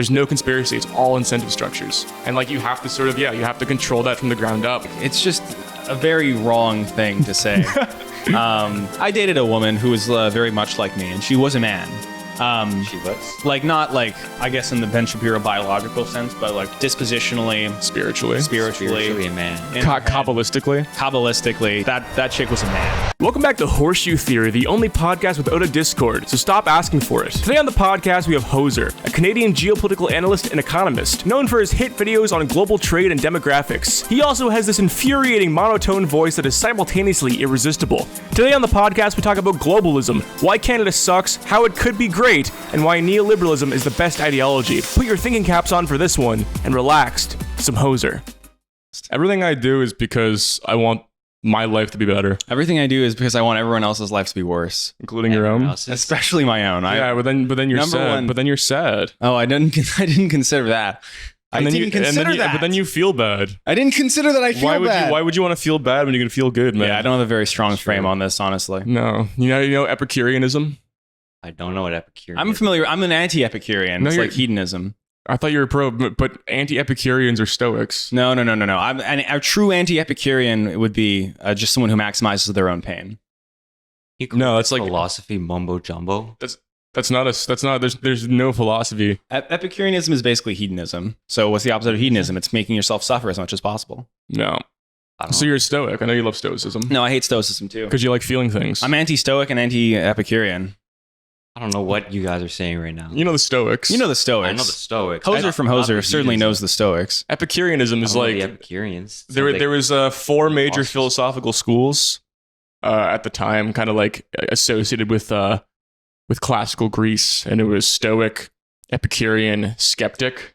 There's no conspiracy. It's all incentive structures. And like you have to sort of, you have to control that from the ground up. It's just a very wrong thing to say. I dated a woman who was very much like me, and she was a man. She was? Like, not like, I guess in the Ben Shapiro biological sense, but like dispositionally, Spiritually A man. Kabbalistically, that chick was a man. Welcome back to Horseshoe Theory, the only podcast without a Discord, so stop asking for it. Today on the podcast, we have Hoser, a Canadian geopolitical analyst and economist, known for his hit videos on global trade and demographics. He also has this infuriating monotone voice that is simultaneously irresistible. Today on the podcast, we talk about globalism, why Canada sucks, how it could be great, and why neoliberalism is the best ideology. Put your thinking caps on for this one, and relaxed, some Hoser. Everything I do is because I want my life to be better. Everything I do is because I want everyone else's life to be worse, including your own, especially my own. But then you're sad. But then you're sad. Oh, I didn't consider that. But then you feel bad. I didn't consider that I feel bad. Why would you want to feel bad when you're gonna feel good, man? Yeah, I don't have a very strong frame on this, honestly. No, you know Epicureanism. I don't know what Epicurean I'm familiar. I'm an anti-Epicurean. It's like hedonism. I thought you were pro, but anti-Epicureans are Stoics. No. A true anti-Epicurean would be just someone who maximizes their own pain. No, that's like philosophy mumbo jumbo. That's not. There's no philosophy. Epicureanism is basically hedonism. So what's the opposite of hedonism? It's making yourself suffer as much as possible. No. So you're a Stoic. I know you love Stoicism. No, I hate Stoicism too. Because you like feeling things. I'm anti-Stoic and anti-Epicurean. I don't know what you guys are saying right now. You know the Stoics. I know the Stoics. Hoser from Hoser certainly knows the Stoics. Epicureanism is like the Epicureans. There was 4 major philosophical schools at the time, kind of like associated with classical Greece, and it was Stoic, Epicurean, Skeptic.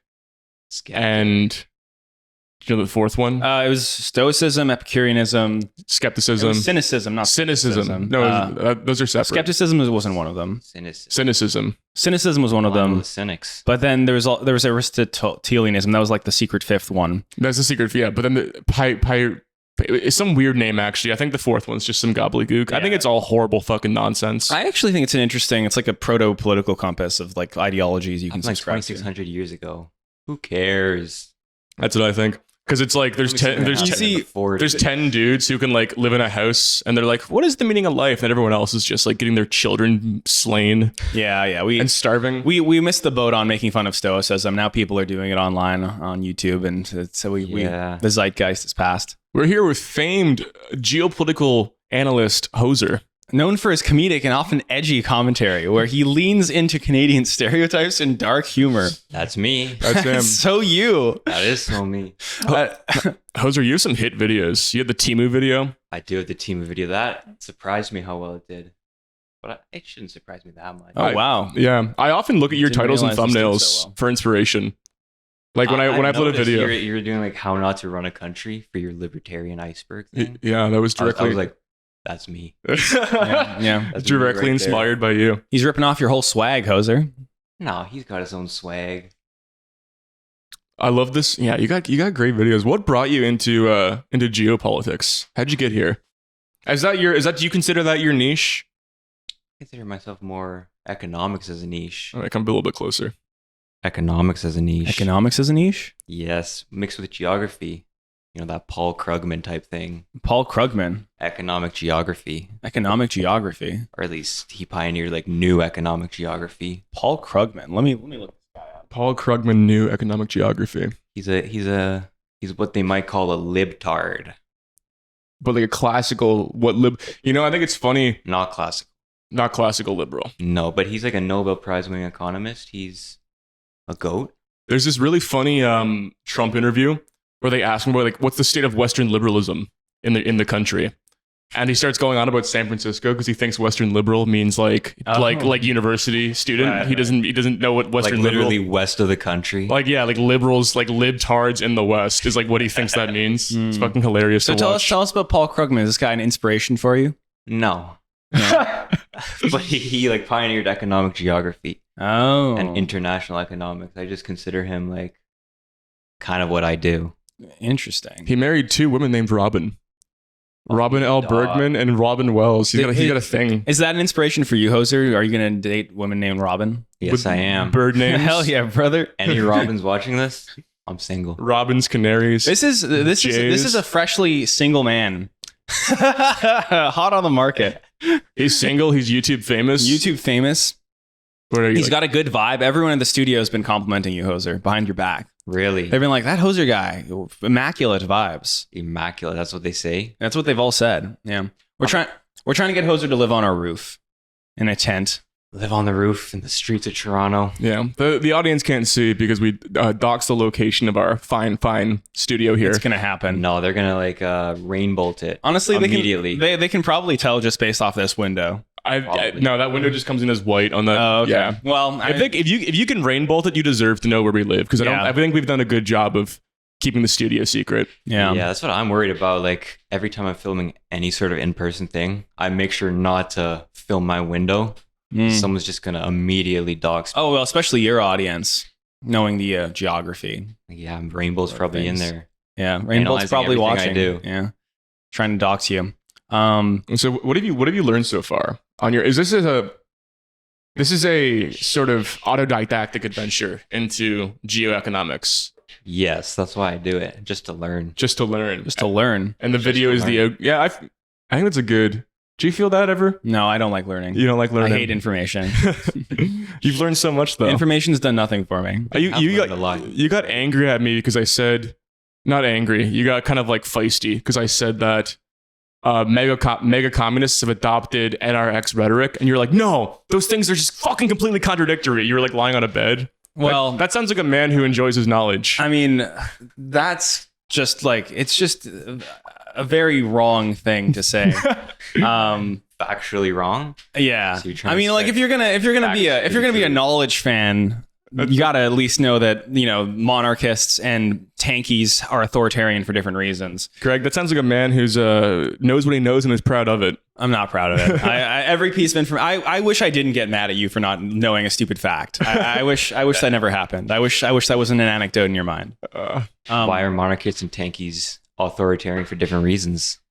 And you know the fourth one? It was Stoicism, Epicureanism, Skepticism, cynicism, not cynicism. No, those are separate. Skepticism wasn't one of them. Cynicism was one of them. The cynics. But then there was Aristotelianism. That was like the secret fifth one. That's the secret, yeah. But then it's some weird name, actually. I think the fourth one's just some gobbledygook. Yeah. I think it's all horrible fucking nonsense. I actually think it's like a proto-political compass of like ideologies you can subscribe to. 2,600 years ago. Who cares? That's what I think. Because it's like there's 10 dudes who can like live in a house, and they're like, what is the meaning of life? And everyone else is just like getting their children slain. Yeah. And starving. We missed the boat on making fun of Stoicism. Now people are doing it online on YouTube, and so the zeitgeist has passed. We're here with famed geopolitical analyst Hoser. Known for his comedic and often edgy commentary, where he leans into Canadian stereotypes and dark humor. That's me. That's him. So you. That is so me. Hoser, you have some hit videos. You had the Teemu video. I do have the Teemu video. That surprised me how well it did. But it shouldn't surprise me that much. Oh, wow. Yeah. I often look at your titles and thumbnails for inspiration. Like when I upload a video. You're doing like how not to run a country for your libertarian iceberg thing. Yeah, that was directly. I was like, that's me. Yeah. That's directly inspired by you. He's ripping off your whole swag, Hoser. No, he's got his own swag. I love this. Yeah, you got great videos. What brought you into geopolitics? How'd you get here? Do you consider that your niche? I consider myself more economics as a niche. All right, come a little bit closer. Economics as a niche. Economics as a niche? Yes, mixed with geography. You know, that Paul Krugman type thing. Paul Krugman. Economic geography. Or at least he pioneered like new economic geography. Paul Krugman. Let me look this guy up. Paul Krugman, new economic geography. He's what they might call a libtard. But like a classical I think it's funny. Not classical. Not classical liberal. No, but he's like a Nobel Prize winning economist. He's a goat. There's this really funny Trump interview where they ask him about like what's the state of Western liberalism in the country, and he starts going on about San Francisco because he thinks Western liberal means like university student. Right, he doesn't know what Western like literally liberal, west of the country. Like liberals, like libtards in the West is like what he thinks that means. It's fucking hilarious. So to watch. Tell us about Paul Krugman. Is this guy an inspiration for you? No. But he like pioneered economic geography. Oh. And international economics. I just consider him like kind of what I do. Interesting. He married 2 women named Robin. Robin L. Bergman and Robin Wells. He got a thing. Is that an inspiration for you, Hoser? Are you going to date women named Robin? Yes, With I am. Bird names. Hell yeah, brother. Any Robins watching this? I'm single. Robins, canaries. This is a freshly single man. Hot on the market. He's single. He's YouTube famous. YouTube famous. What are you, He's got a good vibe. Everyone in the studio has been complimenting you, Hoser, behind your back. Really? They've been like, that Hoser guy, immaculate vibes. Immaculate. That's what they say. That's what they've all said. Yeah. We're trying to get Hoser to live on our roof in a tent. Live on the roof in the streets of Toronto. Yeah. The audience can't see because we doxed the location of our fine studio here. It's going to happen. No, they're going to like rain bolt it. Honestly, immediately. They can probably tell just based off this window. No, that window just comes in as white on the. Oh, okay. Yeah. Well, I think if you can rain bolt it, you deserve to know where we live because I think we've done a good job of keeping the studio secret. Yeah, that's what I'm worried about. Like every time I'm filming any sort of in-person thing, I make sure not to film my window. Someone's just gonna immediately dox me. Oh well, especially your audience, knowing the geography. Yeah, Rainbow's probably in there. Yeah, Rainbow's probably watching. I do. Yeah, trying to dox you. So what have you learned so far on your? This is a sort of autodidactic adventure into geoeconomics. Yes, that's why I do it, just to learn. Just to learn. And the video is I think that's a good. Do you feel that ever? No, I don't like learning. You don't like learning? I hate information. You've learned so much though. Information's done nothing for me. You got angry at me because I said, not angry. You got kind of like feisty because I said that mega communists have adopted NRX rhetoric, and you're like, no, those things are just fucking completely contradictory. You were like lying on a bed. Well, that sounds like a man who enjoys his knowledge. I mean, that's just like it's just a very wrong thing to say. Factually wrong. Yeah, so I mean, like if you're gonna be a knowledge fan, you gotta at least know that monarchists and tankies are authoritarian for different reasons. Greg, that sounds like a man who's knows what he knows and is proud of it. I'm not proud of it. Every piece of information. I wish I didn't get mad at you for not knowing a stupid fact. I wish that never happened. I wish that wasn't an anecdote in your mind. Why are monarchists and tankies authoritarian for different reasons?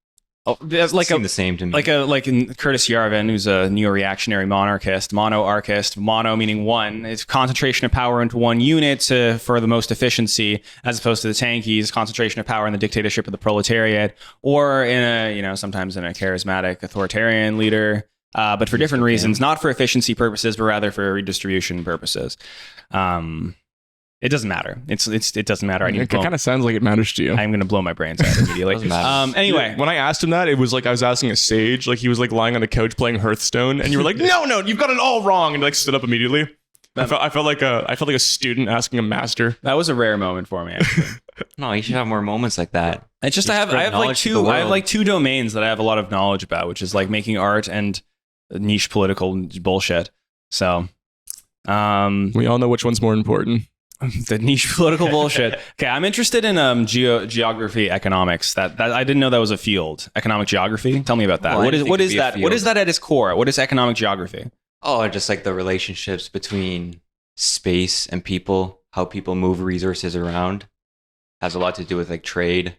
Like the same to me. Like in Curtis Yarvin, who's a neo-reactionary monarchist, mono-archist, mono meaning one. It's concentration of power into one unit for the most efficiency, as opposed to the tankies, concentration of power in the dictatorship of the proletariat, or in sometimes in a charismatic authoritarian leader, but for different reasons, not for efficiency purposes, but rather for redistribution purposes. It doesn't matter. It doesn't matter. It kind of sounds like it matters to you. I'm going to blow my brains out immediately. Anyway, when I asked him that, it was like I was asking a sage. Like he was like lying on the couch playing Hearthstone, and you were like, "No, you've got it all wrong," and like stood up immediately. I felt like a student asking a master. That was a rare moment for me. Actually. No, you should have more moments like that. It's just I have like two domains that I have a lot of knowledge about, which is like making art and niche political bullshit. So, we all know which one's more important. The niche political bullshit. Okay, I'm interested in geography economics. That I didn't know that was a field. Economic geography. Tell me about that. Well, what is that? What is that at its core? What is economic geography? Oh, just like the relationships between space and people, how people move resources around. Has a lot to do with like trade.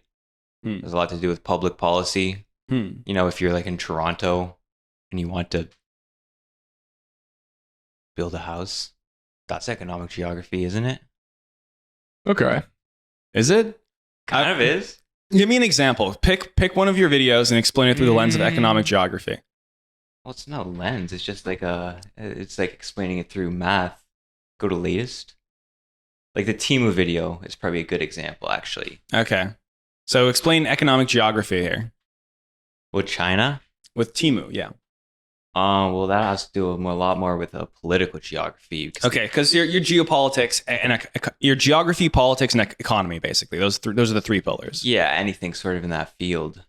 Has a lot to do with public policy. If you're like in Toronto and you want to build a house, that's economic geography, isn't it? Okay. Is it? Kind of is. Give me an example. Pick one of your videos and explain it through the lens of economic geography. Well, it's not a lens. It's just like it's like explaining it through math. Go to latest. Like the Teemu video is probably a good example, actually. Okay. So explain economic geography here. With China? With Teemu, yeah. Well, that has to do a lot more with political geography. Okay, because your geopolitics and your geography, politics, and economy, basically. Those are the three pillars. Yeah, anything sort of in that field,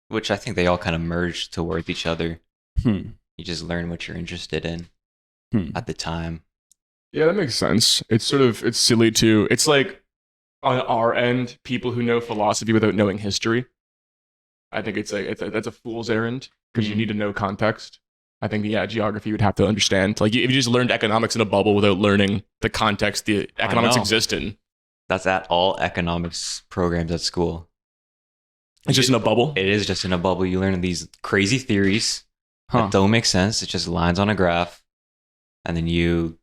which I think they all kind of merge towards each other. You just learn what you're interested in at the time. Yeah, that makes sense. It's silly too. It's like on our end, people who know philosophy without knowing history. I think that's a fool's errand because you need to know context. I think, geography you would have to understand. Like, if you just learned economics in a bubble without learning the context the economics exist in. That's at all economics programs at school. It's just in a bubble. It is just in a bubble. You learn these crazy theories that don't make sense. It's just lines on a graph. And then you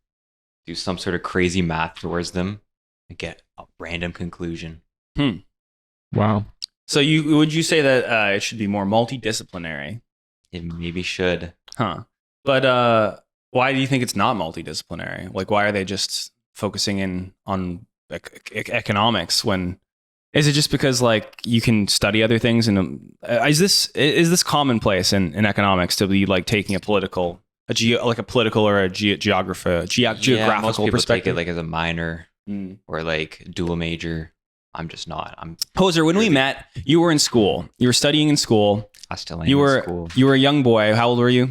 do some sort of crazy math towards them and get a random conclusion. Wow. So would you say that it should be more multidisciplinary? It maybe should. But why do you think it's not multidisciplinary? Like, why are they just focusing in on economics when... Is it just because like you can study other things? And is this commonplace in economics to be like taking a political or a geographical most perspective? take it like as a minor or like dual major. I'm just not. Hoser, when we met, you were in school. You were studying in school. I still am in school. You were a young boy. How old were you?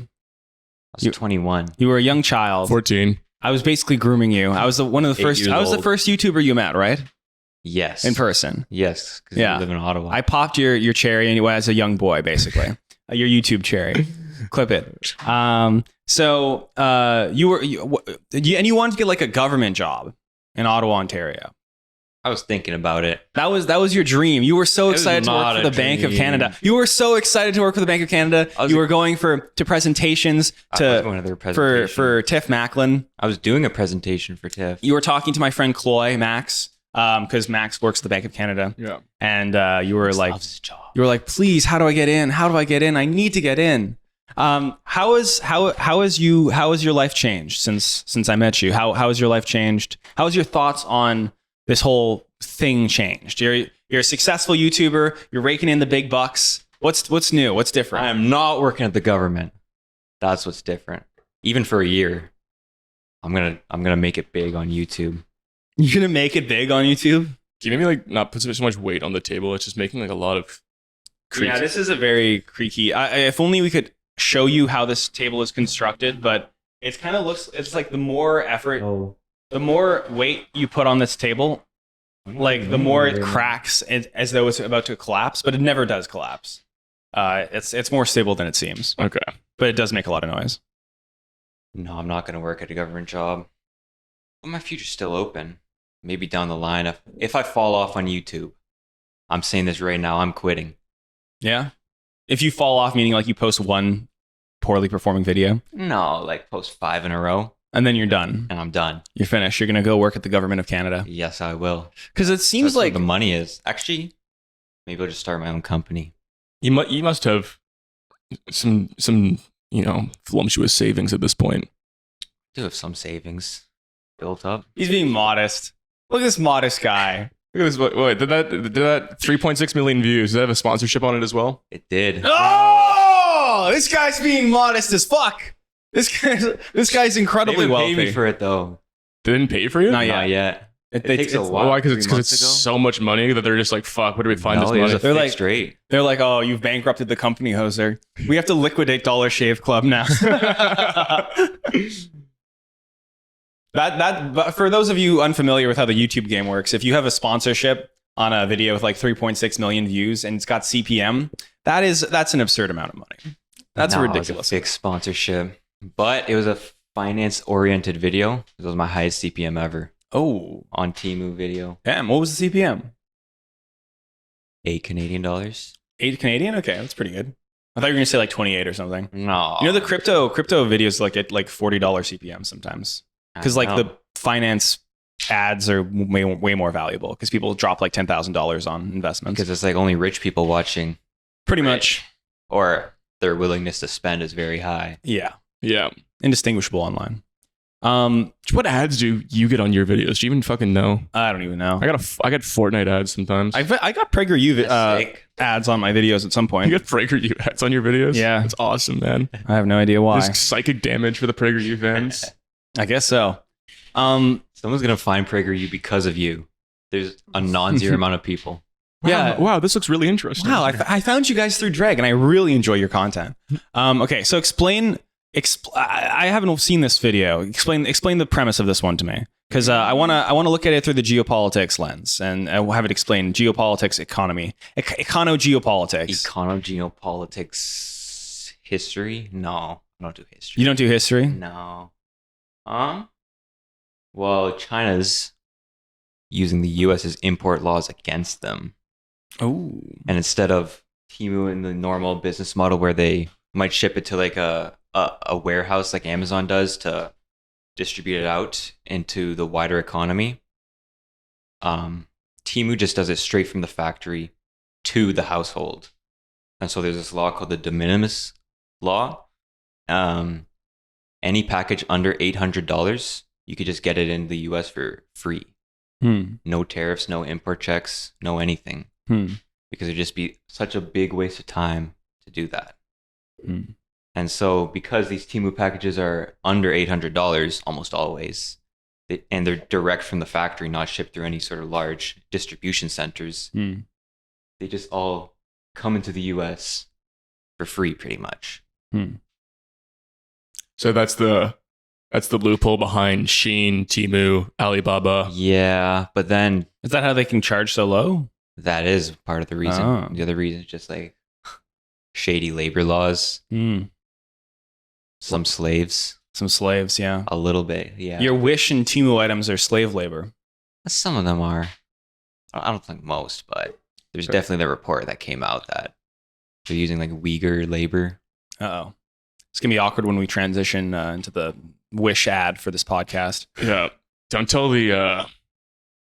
I was 21. You were a young child. 14. I was basically grooming you. I was the first YouTuber you met, right? Yes. In person. Yes, because you live in Ottawa. I popped your cherry anyway as a young boy, basically. Your YouTube cherry. Clip it. So you wanted to get like a government job in Ottawa, Ontario. I was thinking about it. That was your dream. You were so excited to work for the Bank of Canada. You were so excited to work for the Bank of Canada. You were going to presentations for Tiff Macklin. I was doing a presentation for Tiff. You were talking to my friend Max, because Max works at the Bank of Canada. Yeah. And you were Max like, loves his job. You were like, please, how do I get in? How do I get in? I need to get in. How has your life changed since I met you? How has your life changed? How has your thoughts on this whole thing changed? You're a successful YouTuber. You're raking in the big bucks. What's new? What's different? I am not working at the government. That's what's different. Even for a year, I'm gonna make it big on YouTube. You're gonna make it big on YouTube? Can you maybe like not put so much weight on the table? It's just making like a lot of creaks. Yeah, this is a very creaky. If only we could show you how this table is constructed, but it kind of looks. It's like the more effort, the more weight you put on this table, like the more it cracks as though it's about to collapse. But it never does collapse. It's more stable than it seems. Okay, but it does make a lot of noise. No, I'm not gonna work at a government job. But my future's still open. Maybe down the line, if I fall off on YouTube, I'm saying this right now, I'm quitting. Yeah? If you fall off, meaning like you post one poorly performing video? No, like post 5 in a row. And then you're done. And I'm done. You're finished. You're going to go work at the government of Canada. Yes, I will. Because it seems That's like... where the money is. Actually, maybe I'll just start my own company. You must have some voluptuous savings at this point. I do have some savings built up. He's being modest. Look at this modest guy. Look at this. Wait, did that 3.6 million views? Does that have a sponsorship on it as well? It did. Oh, this guy's being modest as fuck. This guy's incredibly they wealthy. Pay me for it though. They didn't pay for you? Not yet. It takes a while. Why? Because it's so much money that they're just like, fuck. Where do we find this money? They're like straight. They're like, oh, you've bankrupted the company, Hoser. We have to liquidate Dollar Shave Club now. But for those of you unfamiliar with how the YouTube game works, if you have a sponsorship on a video with like 3.6 million views and it's got CPM, that's an absurd amount of money. That's a ridiculous. It was a fixed sponsorship, but it was a finance-oriented video. It was my highest CPM ever. Oh, on Teemu video. Damn, what was the CPM? $8 Canadian. 8 Canadian? Okay, that's pretty good. I thought you were gonna say like 28 or something. No, you know the crypto videos like at like $40 CPM sometimes. Because like the finance ads are way more valuable because people drop like $10,000 on investments. Because it's like only rich people watching. Pretty much. Or their willingness to spend is very high. Yeah. Yeah. Indistinguishable online. What ads do you get on your videos? Do you even fucking know? I don't even know. I get Fortnite ads sometimes. I got PragerU ads on my videos at some point. You get PragerU ads on your videos? Yeah. It's awesome, man. I have no idea why. There's psychic damage for the PragerU fans. I guess so. Someone's gonna find PragerU because of you. There's a non-zero amount of people. Yeah. Wow, this looks really interesting. Wow, I found you guys through Dreg, and I really enjoy your content. Okay, so explain. I haven't seen this video. Explain the premise of this one to me, because I wanna look at it through the geopolitics lens, and I will have it explain geopolitics, economy, geopolitics. Geopolitics, history? No, I don't do history. You don't do history? No. Well, China's using the U.S.'s import laws against them. Oh. And instead of Teemu in the normal business model where they might ship it to like a warehouse like Amazon does to distribute it out into the wider economy, Teemu just does it straight from the factory to the household. And so there's this law called the de minimis law. Any package under $800, you could just get it in the US for free. No tariffs, no import checks, no anything. Because it'd just be such a big waste of time to do that. And so because these Teemu packages are under $800 almost always, and they're direct from the factory, not shipped through any sort of large distribution centers, they just all come into the US for free pretty much. So that's the loophole behind Shein, Teemu, Alibaba. Yeah, but then Is that how they can charge so low? that is part of the reason. Oh. The other reason is just like shady labor laws, some slaves, Some slaves, yeah. a little bit. Yeah, Your Wish and Teemu items are slave labor. some of them are. I don't think most, but there's definitely the report that came out that they're using like Uyghur labor. Uh-oh. It's going to be awkward when we transition into the Wish ad for this podcast. Yeah. Don't tell the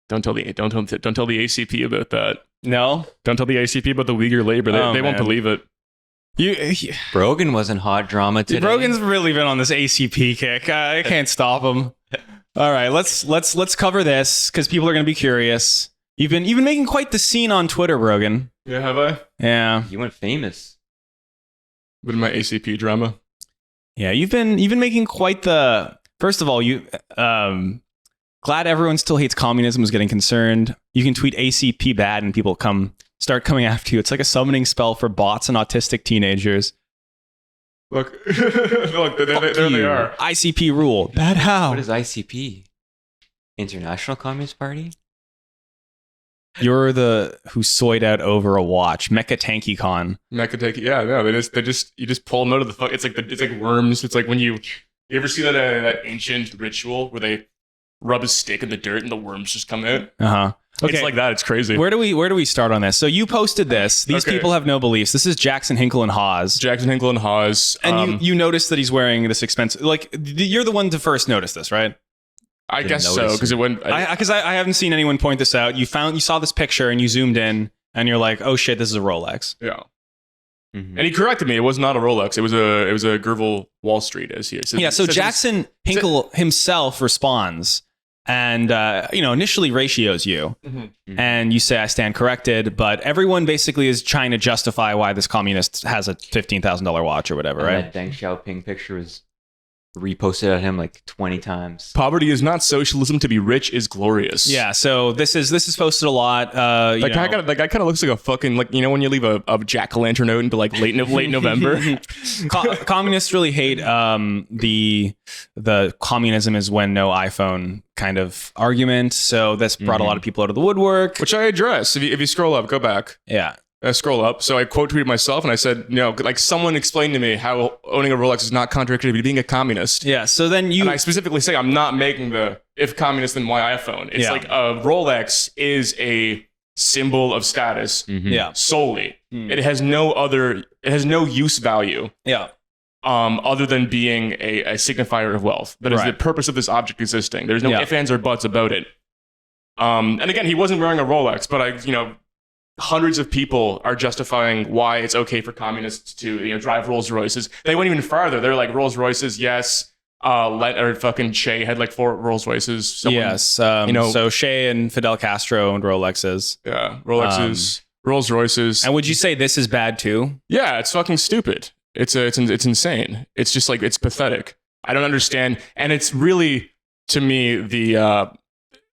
ACP about that. No? Don't tell the ACP about the Uyghur labor. They won't believe it. Brogan wasn't hot drama today. Brogan's really been on this ACP kick. I can't stop him. All right, let's cover this because people are going to be curious. You've been making quite the scene on Twitter, Brogan. Yeah, have I? Yeah. You went famous. With my ACP drama. Yeah, you've been making quite the. First of all, glad everyone still hates communism is getting concerned. You can tweet ACP bad and people start coming after you. It's like a summoning spell for bots and autistic teenagers. Look, there they are. ICP rule. Bad how? What is ICP? International Communist Party? You're the who soyed out over a watch. Mecha Tanky Con. Yeah, no, you just pull them out of the fuck. It's like worms. It's like when you ever see that ancient ritual where they rub a stick in the dirt and the worms just come out. Okay. It's like that. It's crazy. Where do we start on this? So you posted this. These people have no beliefs. This is Jackson Hinkle and Hawes. Jackson Hinkle and Hawes. And you noticed that he's wearing this expensive. Like you're the one to first notice this, right? I guess so because it went. Because I haven't seen anyone point this out. You saw this picture and you zoomed in and you're like, oh shit, this is a Rolex. Yeah. And he corrected me. It was not a Rolex. It was a Gerville Wall Street, as he said. Yeah. So Jackson Hinkle himself responds. And, initially ratios you and you say, I stand corrected, but everyone basically is trying to justify why this communist has a $15,000 watch or whatever, right? That Deng Xiaoping picture was reposted at him like 20 times. Poverty is not socialism. To be rich is glorious. Yeah. So this is posted a lot. That guy kind of looks like a fucking, like, when you leave a jack-o'-lantern out into like late November. Communists really hate the communism is when no iPhone kind of argument. So this brought a lot of people out of the woodwork. Which I address. If you scroll up, go back. Yeah. Scroll up. So I quote tweeted myself and I said, like someone explained to me how owning a Rolex is not contradictory to being a communist. Yeah. So then and I specifically say I'm not making the if communist then why iPhone. It's like a Rolex is a symbol of status. Yeah. Solely. It has no use value. Yeah. Other than being a signifier of wealth. That is the purpose of this object existing. There's no ifs, ands, or buts about it. And again, he wasn't wearing a Rolex, but hundreds of people are justifying why it's okay for communists to drive Rolls Royces. They went even farther. They're like Rolls Royces, yes. Fucking Che had like 4 Rolls Royces. Yes. So Che and Fidel Castro owned Rolexes. Yeah, Rolexes, Rolls Royces. And would you say this is bad too? Yeah, it's fucking stupid. It's insane. It's just like it's pathetic. I don't understand, and it's really to me the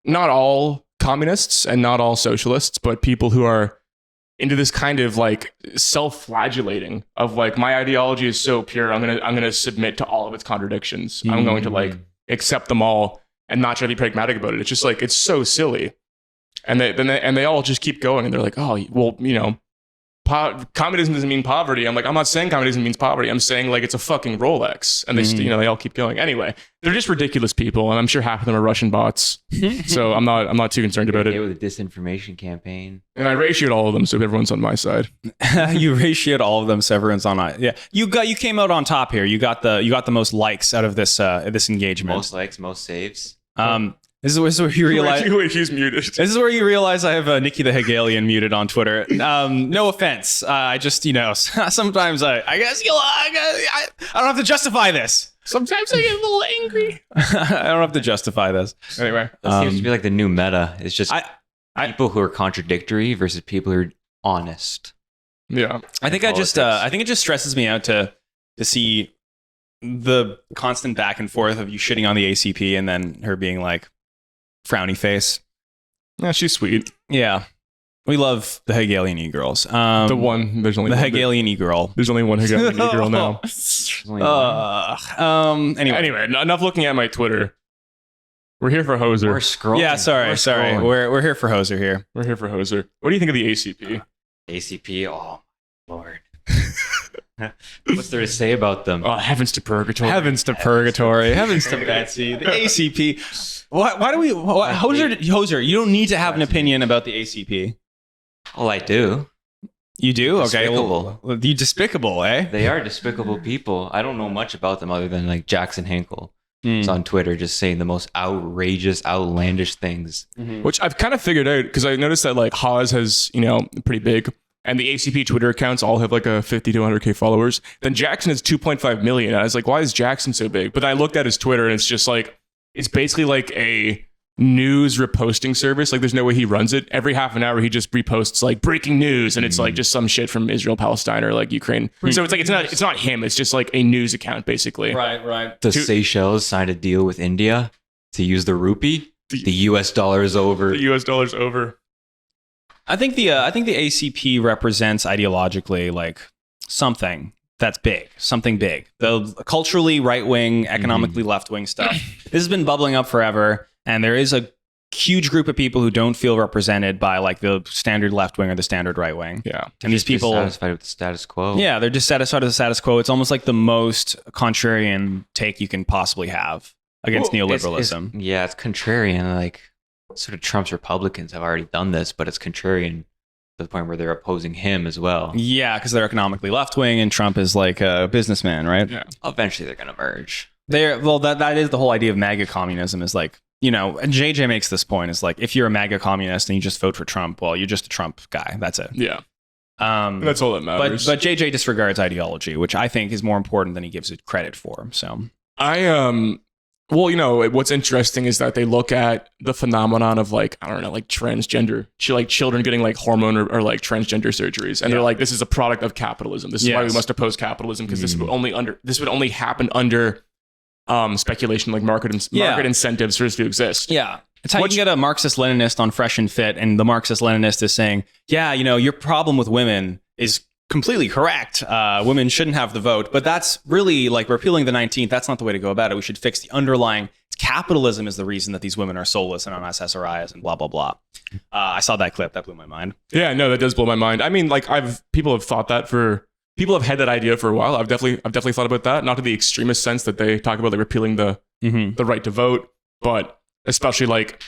not all communists and not all socialists, but people who are into this kind of like self-flagellating of like my ideology is so pure, I'm gonna submit to all of its contradictions. I'm going to like accept them all and not try to be pragmatic about it. It's just like it's so silly, and they all just keep going and they're like, oh well, communism doesn't mean poverty. I'm like, I'm not saying communism means poverty. I'm saying like it's a fucking Rolex, and they all keep going. Anyway, they're just ridiculous people, and I'm sure half of them are Russian bots. So I'm not too concerned about it. With a disinformation campaign, and I ratioed all of them, so everyone's on my side. You ratioed all of them, so everyone's on my. Yeah, you came out on top here. You got the most likes out of this engagement. Most likes, most saves. This is where you realize he's muted. This is where you realize I have Nikki the Hegelian muted on Twitter. No offense. I just sometimes I guess I don't have to justify this. Sometimes I get a little angry. I don't have to justify this. Anyway, that seems to be like the new meta. It's just people who are contradictory versus people who are honest. Yeah, I think it just stresses me out to see the constant back and forth of you shitting on the ACP and then her being like frowny face. Yeah, she's sweet. Yeah. We love the Hegelian e-girls. There's only the Hegelian e-girl. There's only one Hegelian e-girl now. Anyway, enough looking at my Twitter. We're here for Hoser. We're scrolling. Yeah, sorry. We're here for Hoser here. We're here for Hoser. What do you think of the ACP? ACP, oh, Lord. What's there to say about them? Oh, heavens to purgatory. Heavens to purgatory. Heavens to Betsy. The ACP. Why do we... Hoser, you don't need to have an opinion about the ACP. Oh, I do. You do? Despicable. Okay. You despicable, eh? They are despicable people. I don't know much about them other than like Jackson Hinkle. It's on Twitter just saying the most outrageous, outlandish things. Mm-hmm. Which I've kind of figured out because I noticed that like Haas has, pretty big... And the ACP Twitter accounts all have like a 50 to 100K followers. Then Jackson has 2.5 million. I was like, why is Jackson so big? But I looked at his Twitter and it's just like, it's basically like a news reposting service. Like there's no way he runs it. Every half an hour, he just reposts like breaking news. And it's like just some shit from Israel, Palestine, or like Ukraine. So it's like, it's not him. It's just like a news account basically. Right. The Seychelles signed a deal with India to use the rupee. The US dollar is over. The US dollar's over. I think the ACP represents ideologically like something that's big, something big. The culturally right-wing, economically left-wing stuff. This has been bubbling up forever, and there is a huge group of people who don't feel represented by like the standard left-wing or the standard right-wing. Yeah. And these people dissatisfied with the status quo. Yeah, they're dissatisfied with the status quo. It's almost like the most contrarian take you can possibly have against neoliberalism. It's contrarian, like sort of Trump's Republicans have already done this, but it's contrarian to the point where they're opposing him as well. Yeah, because they're economically left-wing and Trump is like a businessman, right? Yeah. Eventually they're going to merge. That is the whole idea of MAGA communism is like, and JJ makes this point is like, if you're a MAGA communist and you just vote for Trump, well, you're just a Trump guy. That's it. Yeah. That's all that matters. But JJ disregards ideology, which I think is more important than he gives it credit for. So what's interesting is that they look at the phenomenon of like, I don't know, like transgender, like children getting like hormone or like transgender surgeries. And they're like, this is a product of capitalism. This is why we must oppose capitalism because this would only happen under speculation, like market incentives for this to exist. Yeah. It's how you can get a Marxist-Leninist on Fresh and Fit, and the Marxist-Leninist is saying, your problem with women is completely correct. Women shouldn't have the vote, but that's really like repealing the 19th. That's not the way to go about it. We should fix the underlying capitalism is the reason that these women are soulless and on SSRIs and blah, blah, blah. I saw that clip. That blew my mind. Yeah, no, that does blow my mind. I mean, like people have had that idea for a while. I've definitely thought about that. Not to the extremist sense that they talk about like repealing the right to vote, but especially like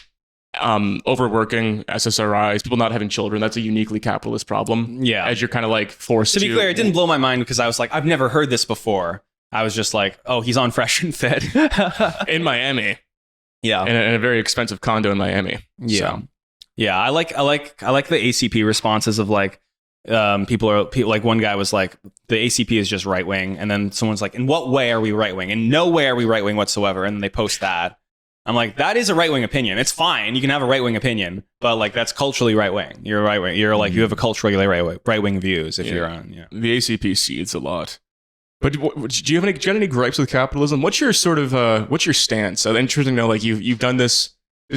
overworking, SSRIs, people not having children. That's a uniquely capitalist problem. Yeah. As you're kind of like forced to. To be clear, it didn't blow my mind because I was like, I've never heard this before. I was just like, oh, he's on Fresh and Fit. In Miami. Yeah. In a very expensive condo in Miami. Yeah. So. Yeah. I like the ACP responses of like, people like one guy was like, the ACP is just right wing. And then someone's like, in what way are we right wing? In no way are we right wing whatsoever. And then they post that. I'm like, that is a right-wing opinion. It's fine. You can have a right-wing opinion, but like that's culturally right-wing. You're right-wing. You're like, you have a culturally right-wing views if you're on. Yeah. The ACP seeds a lot. But do you have any gripes with capitalism? What's your sort of, what's your stance? Interesting to know, like you've done this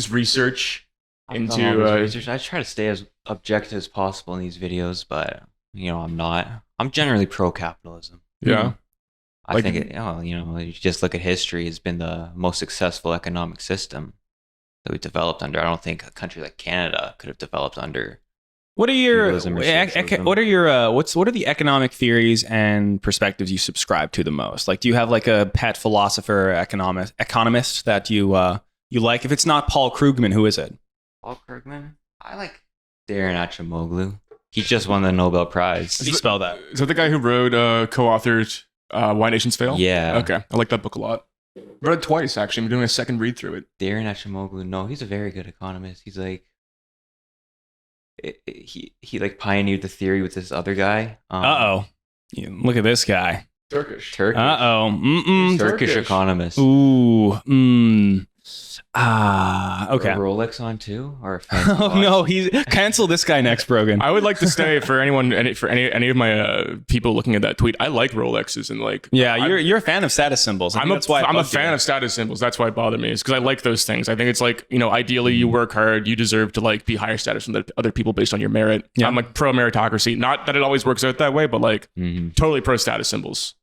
research into... research. I try to stay as objective as possible in these videos, but I'm not. I'm generally pro-capitalism. Yeah. I think you just look at history, it's been the most successful economic system that we developed under. I don't think a country like Canada could have developed under What are your Feudalism or socialism. what are your what are the economic theories and perspectives you subscribe to the most? Like, do you have like a pet philosopher, economist that you like? If it's not Paul Krugman, who is it? Paul Krugman? I like Darren Acemoglu. He just won the Nobel Prize. How do you spell that? Is that the guy who wrote, co-authored Why Nations Fail? Yeah. Okay, I like that book a lot. Read it twice, actually. I'm doing a second read through it. Darren Acemoglu, no, he's a very good economist. He's like, he like pioneered the theory with this other guy. Look at this guy. Turkish. Turkish economist. Ooh. Okay. A Rolex on too, or a fancy Oh watch? no, he's cancel this guy next, Brogan. I would like to stay for anyone, any of my people looking at that tweet. I like Rolexes and like. Yeah, you're a fan of status symbols. I'm a fan of status symbols. That's why it bothered me. Is because I like those things. I think it's like, ideally you work hard, you deserve to like be higher status than the other people based on your merit. Yeah. I'm like pro meritocracy. Not that it always works out that way, but like totally pro status symbols.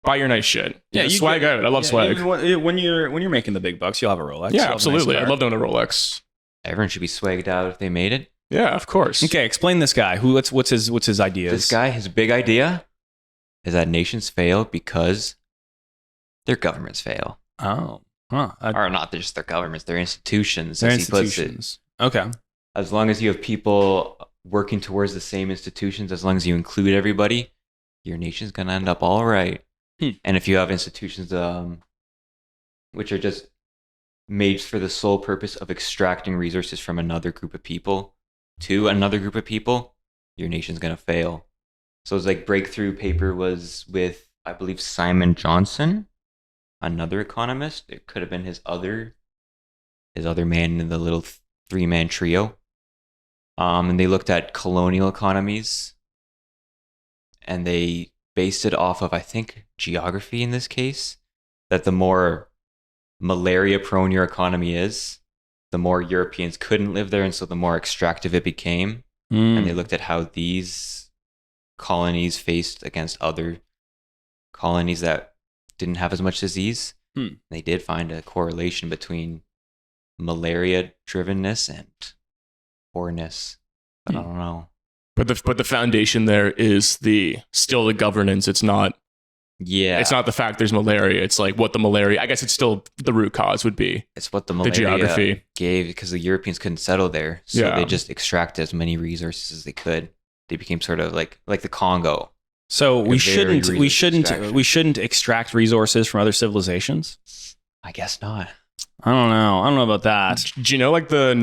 Buy your nice shit. Yeah, you swag out. I love swag. When you're making the big bucks, you'll have a Rolex. Yeah, absolutely. I'd love to own a Rolex. Everyone should be swagged out if they made it. Yeah, of course. Okay, explain this guy. What's his ideas? This guy, his big idea is that nations fail because their governments fail. Oh. Huh. Or not just their governments, their institutions, Their as he puts institutions. Okay. As long as you have people working towards the same institutions, as long as you include everybody, your nation's going to end up all right. And if you have institutions which are just made for the sole purpose of extracting resources from another group of people to another group of people, your nation's going to fail. So it's like breakthrough paper was with, I believe, Simon Johnson, another economist. It could have been his other man in the little three-man trio. And they looked at colonial economies, and they based it off of, I think, geography in this case, that the more malaria-prone your economy is, the more Europeans couldn't live there, and so the more extractive it became. And they looked at how these colonies faced against other colonies that didn't have as much disease. They did find a correlation between malaria-drivenness and poorness. But I don't know. But the foundation there is still the governance. It's not. Yeah. It's not the fact there's malaria. It's like what the malaria. I guess it's still the root cause would be. It's what the malaria geography gave, because the Europeans couldn't settle there, so they just extracted as many resources as they could. They became sort of like the Congo. So we shouldn't extract resources from other civilizations. I guess not. I don't know about that. Do you know like the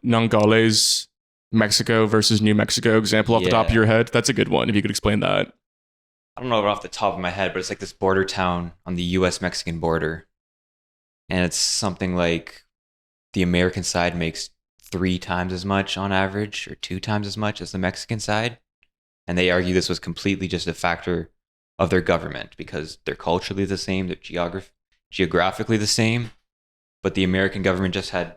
Nongales, Mexico versus New Mexico example off the top of your head? That's a good one. If you could explain that. I don't know it off the top of my head, but it's like this border town on the U.S.-Mexican border. And it's something like the American side makes 3 times as much on average, or 2 times as much as the Mexican side. And they argue this was completely just a factor of their government, because they're culturally the same, they're geographically the same. But the American government just had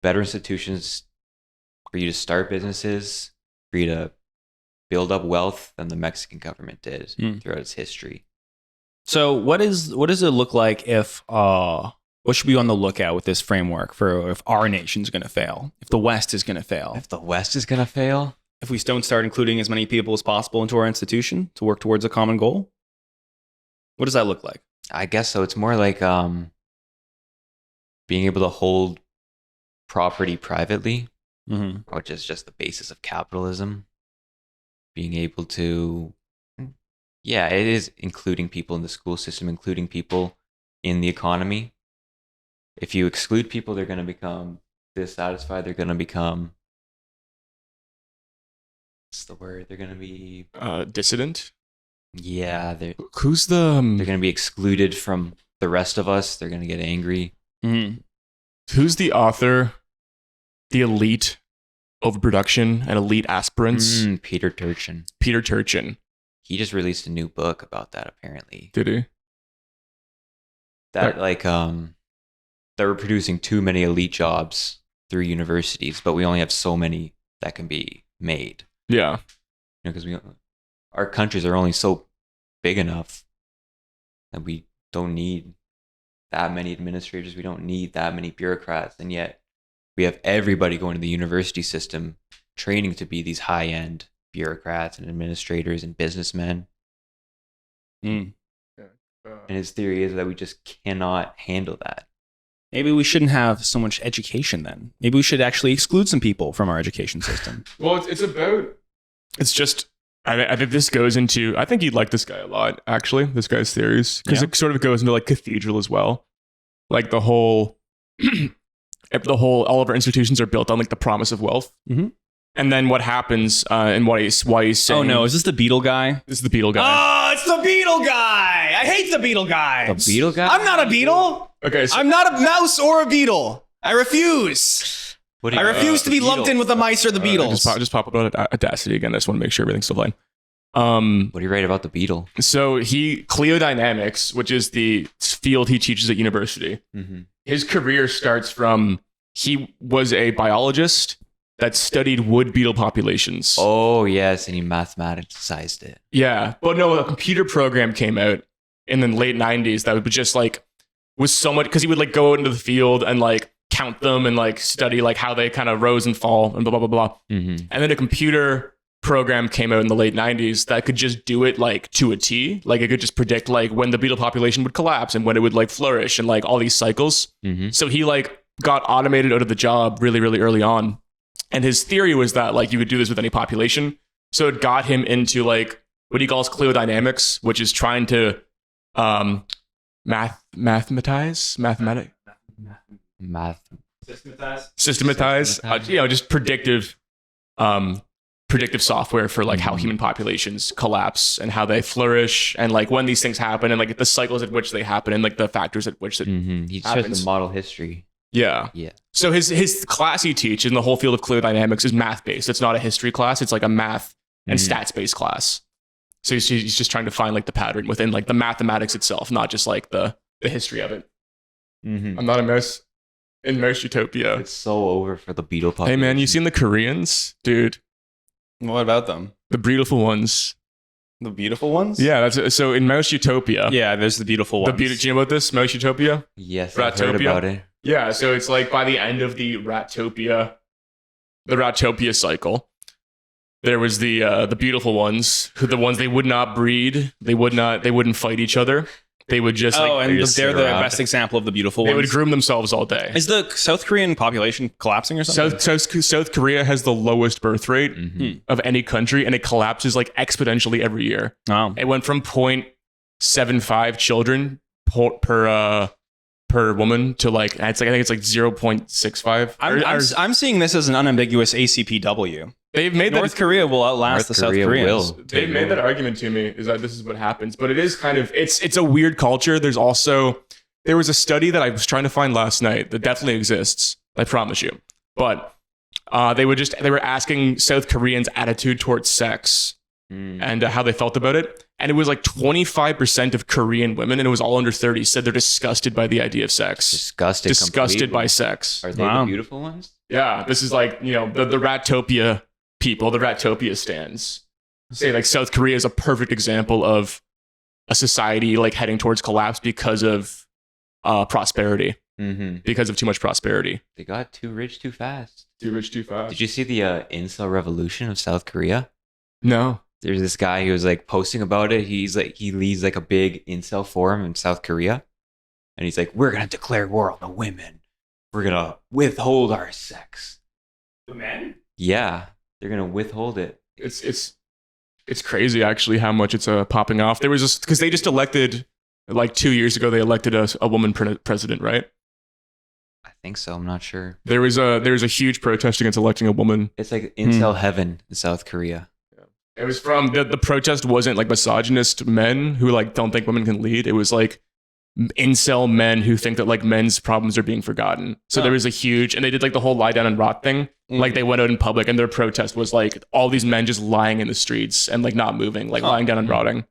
better institutions for you to start businesses, for you to build up wealth than the Mexican government did throughout its history. So what does it look like if what should we be on the lookout with this framework for if our nation's going to fail, if the West is going to fail? If the West is going to fail? If we don't start including as many people as possible into our institution to work towards a common goal? What does that look like? I guess so. It's more like being able to hold property privately, which is just the basis of capitalism. Being able to, it is including people in the school system, including people in the economy. If you exclude people, they're going to become dissatisfied. They're going to become, what's the word? They're going to be dissident. Yeah, Who's the? They're going to be excluded from the rest of us. They're going to get angry. Who's the author? The elite overproduction and elite aspirants. Peter Turchin. Peter Turchin. He just released a new book about that, apparently. Did he? That that we're producing too many elite jobs through universities, but we only have so many that can be made. Yeah. Because our countries are only so big enough that we don't need that many administrators. We don't need that many bureaucrats, and yet we have everybody going to the university system training to be these high-end bureaucrats and administrators and businessmen. Mm. And his theory is that we just cannot handle that. Maybe we shouldn't have so much education then. Maybe we should actually exclude some people from our education system. Well, it's just, I think this goes into, I think you'd like this guy a lot, actually, this guy's theories, because it sort of goes into like cathedral as well. Like the whole, all of our institutions are built on like the promise of wealth. Mm-hmm. And then what happens and why he's saying... Oh no, is this the Beetle guy? This is the Beetle guy. Oh, it's the Beetle guy! I hate the Beetle guy. The Beetle guy? I'm not a beetle. Okay, so I'm not a mouse or a beetle. I refuse. I refuse to be lumped in with the mice or the beetles. Just pop up on Audacity again. I just want to make sure everything's still fine. What do you write about the beetle? So Cleodynamics, which is the field he teaches at university, his career starts from, he was a biologist that studied wood beetle populations. Oh, yes, and he mathematicized it. Yeah, but no, a computer program came out in the late 90s that would just like, was so much, because he would like go out into the field and like count them and like study like how they kind of rose and fall and blah, blah, blah, blah. And then a computer program came out in the late 90s that could just do it like to a T. Like it could just predict like when the beetle population would collapse and when it would like flourish and like all these cycles. So he like got automated out of the job really, really early on. And his theory was that like you could do this with any population. So it got him into like what he calls Cleodynamics, which is trying to systematize, just predictive software for like how human populations collapse and how they flourish and like when these things happen and like the cycles at which they happen and like the factors at which it He tries to model history. Yeah. So his class he teaches in the whole field of Cleodynamics is math based. It's not a history class. It's like a math and stats based class. So he's just trying to find like the pattern within like the mathematics itself, not just like the history of it. I'm not a mouse in Mouse Utopia. It's so over for the beetle population. Hey man, you seen the Koreans, dude? What about them? The beautiful ones. The beautiful ones? Yeah, so in Mouse Utopia. Yeah, there's the beautiful ones. Do you know about this, Mouse Utopia? Yes, I've heard about it. Yeah, so it's like by the end of the Ratopia cycle, there was the beautiful ones, the ones they would not breed, they wouldn't fight each other. They would just they're the best example of the beautiful ones. They would groom themselves all day. Is the South Korean population collapsing or something? South Korea has the lowest birth rate of any country, and it collapses like exponentially every year. Wow. It went from 0.75 children per woman to like I think it's like 0.65. I'm seeing this as an unambiguous ACPW. They've made North Korea will outlast the South Koreans. They've made that argument to me, is that this is what happens. But it is kind of it's a weird culture. There was a study that I was trying to find last night that definitely exists. I promise you. But they were asking South Koreans' attitude towards sex and how they felt about it. And it was like 25% of Korean women, and it was all under 30, said they're disgusted by the idea of sex. Disgusted by sex. Are they the beautiful ones? Yeah, this is like, the Ratopia people, the Ratopia stands. Say like South Korea is a perfect example of a society like heading towards collapse because of prosperity. Because of too much prosperity. They got too rich too fast. Too rich too fast. Did you see the incel revolution of South Korea? No. There's this guy who was like posting about it. He leads like a big incel forum in South Korea. And he's like, we're going to declare war on the women. We're going to withhold our sex. The men? Yeah. They're going to withhold it. It's crazy actually how much it's popping off. There was just, because they just elected, like 2 years ago, they elected a woman president, right? I think so. I'm not sure. There was a huge protest against electing a woman. It's like incel heaven in South Korea. It was from the protest wasn't like misogynist men who like don't think women can lead. It was like incel men who think that like men's problems are being forgotten. So there was a huge, and they did like the whole lie down and rot thing. Like they went out in public and their protest was like all these men just lying in the streets and like not moving, like lying down and rotting.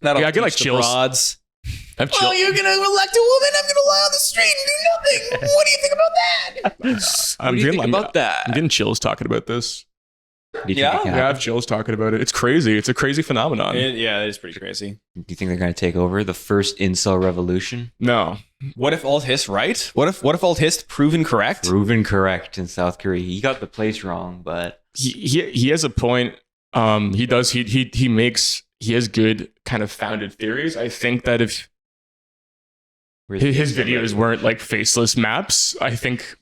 I get like chills. Broads. You're gonna elect a woman, I'm gonna lie on the street and do nothing. What do you think about that? I'm getting chills talking about this. Do you think it can I happen? have chills talking about it. It's crazy. It's a crazy phenomenon. It is pretty crazy. Do you think they're going to take over the first incel revolution? No. What if alt-hist right? What if alt-hist proven correct? Proven correct in South Korea. He got the place wrong, but He has a point. He does. He has good kind of founded theories. I think that if his videos weren't like faceless maps, I think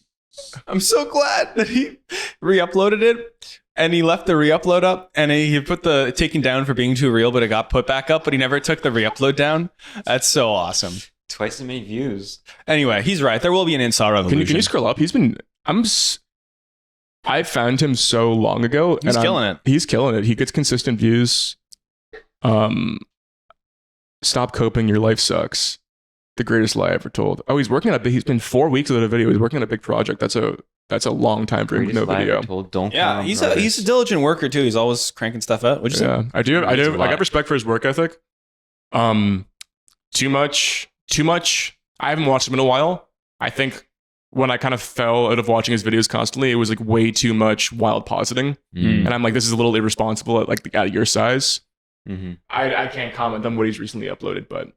I'm so glad that he re-uploaded it. And he left the re-upload up, and he put the taken down for being too real, but it got put back up, but he never took the re-upload down. That's so awesome. twice as many views. Anyway, he's right. There will be an incel revolution. Can you scroll up? I found him so long ago. He's killing it. He's killing it. He gets consistent views. Stop coping. Your life sucks. The greatest lie ever told. Oh, he's been 4 weeks without a video. He's working on a big project. That's a long time for him with no video. Yeah, he's a diligent worker too. He's always cranking stuff out. What'd you say? I do. I got respect for his work ethic. Too much. I haven't watched him in a while. I think when I kind of fell out of watching his videos constantly, it was like way too much wild positing, and I'm like, this is a little irresponsible at your size. Mm-hmm. I can't comment on what he's recently uploaded, but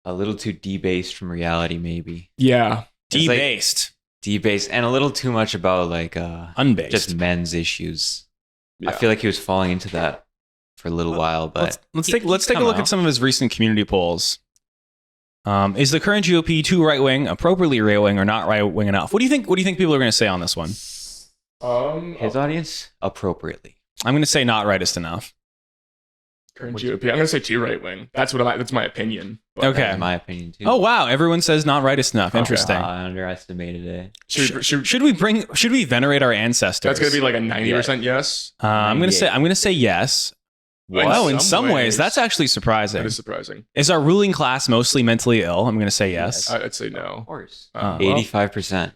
A little too debased from reality, maybe. yeah, Debased. Debased and a little too much about like Unbased. just men's issues. Yeah. I feel like he was falling into that for a little while, but let's take a look at some of his recent community polls. Is the current GOP too right wing, appropriately right wing, or not right wing enough? What do you think people are going to say on this one? his audience appropriately. I'm going to say not rightist enough. current GOP. I'm gonna say too right wing. That's my opinion. But Okay. In my opinion, too. Oh wow, everyone says not rightist enough. Interesting. I underestimated it. Should we venerate our ancestors? That's gonna be like a 90% yes. I'm gonna say yes. Wow, in some ways, that's actually surprising. That is surprising. Is our ruling class mostly mentally ill? I'm gonna say yes. I'd say no. Of course. Well, 85%.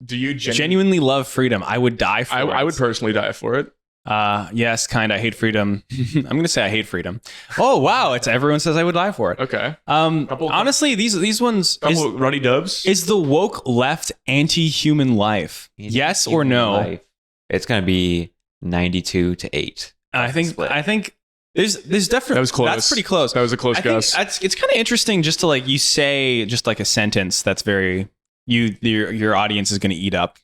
do you Genuinely love freedom? I would die for it. I would personally die for it. Yes, kind of. I hate freedom. I'm gonna say I hate freedom. Oh wow, everyone says I would die for it. Okay. Honestly, these ones Ruddy Dubs. is the woke left anti-human life? Yes or no? Life. It's going to be 92 to 8. I think there's definitely That was close. That's pretty close. That was a close guess. It's kind of interesting just to like you say just like a sentence that's very your audience is going to eat up.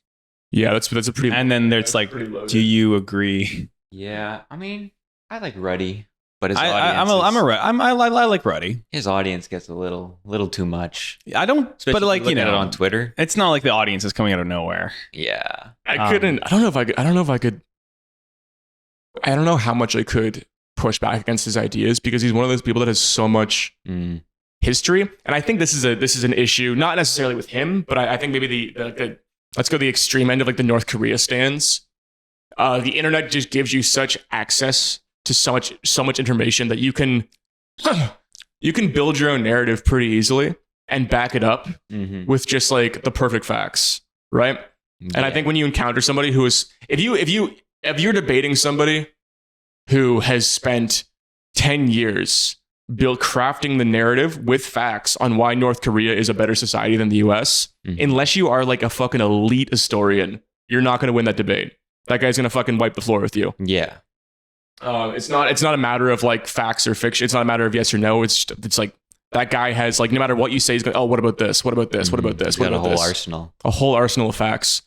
Yeah, that's a pretty. And then there's like, do you agree? Yeah, I mean, I like Ruddy, but his I audience like Ruddy. his audience gets a little too much. I don't, Especially but like if you look at know, it on Twitter. it's not like the audience is coming out of nowhere. Yeah. I couldn't. I don't know if I could. I don't know how much I could push back against his ideas because he's one of those people that has so much history, and I think this is an issue, not necessarily with him, but I think maybe the let's go the extreme end of like the North Korea stands. The internet just gives you such access to so much information that you can build your own narrative pretty easily and back it up with just like the perfect facts, right? Yeah. And I think when you encounter somebody who is, if you're debating somebody who has spent 10 years crafting the narrative with facts on why North Korea is a better society than the US, unless you are like a fucking elite historian, you're not going to win that debate. That guy's going to fucking wipe the floor with you. Yeah. It's not a matter of like facts or fiction. It's not a matter of yes or no. It's like that guy has like, no matter what you say, he's going, oh, what about this? What about this? What about this? He's What got about a whole this? arsenal. A whole arsenal of facts.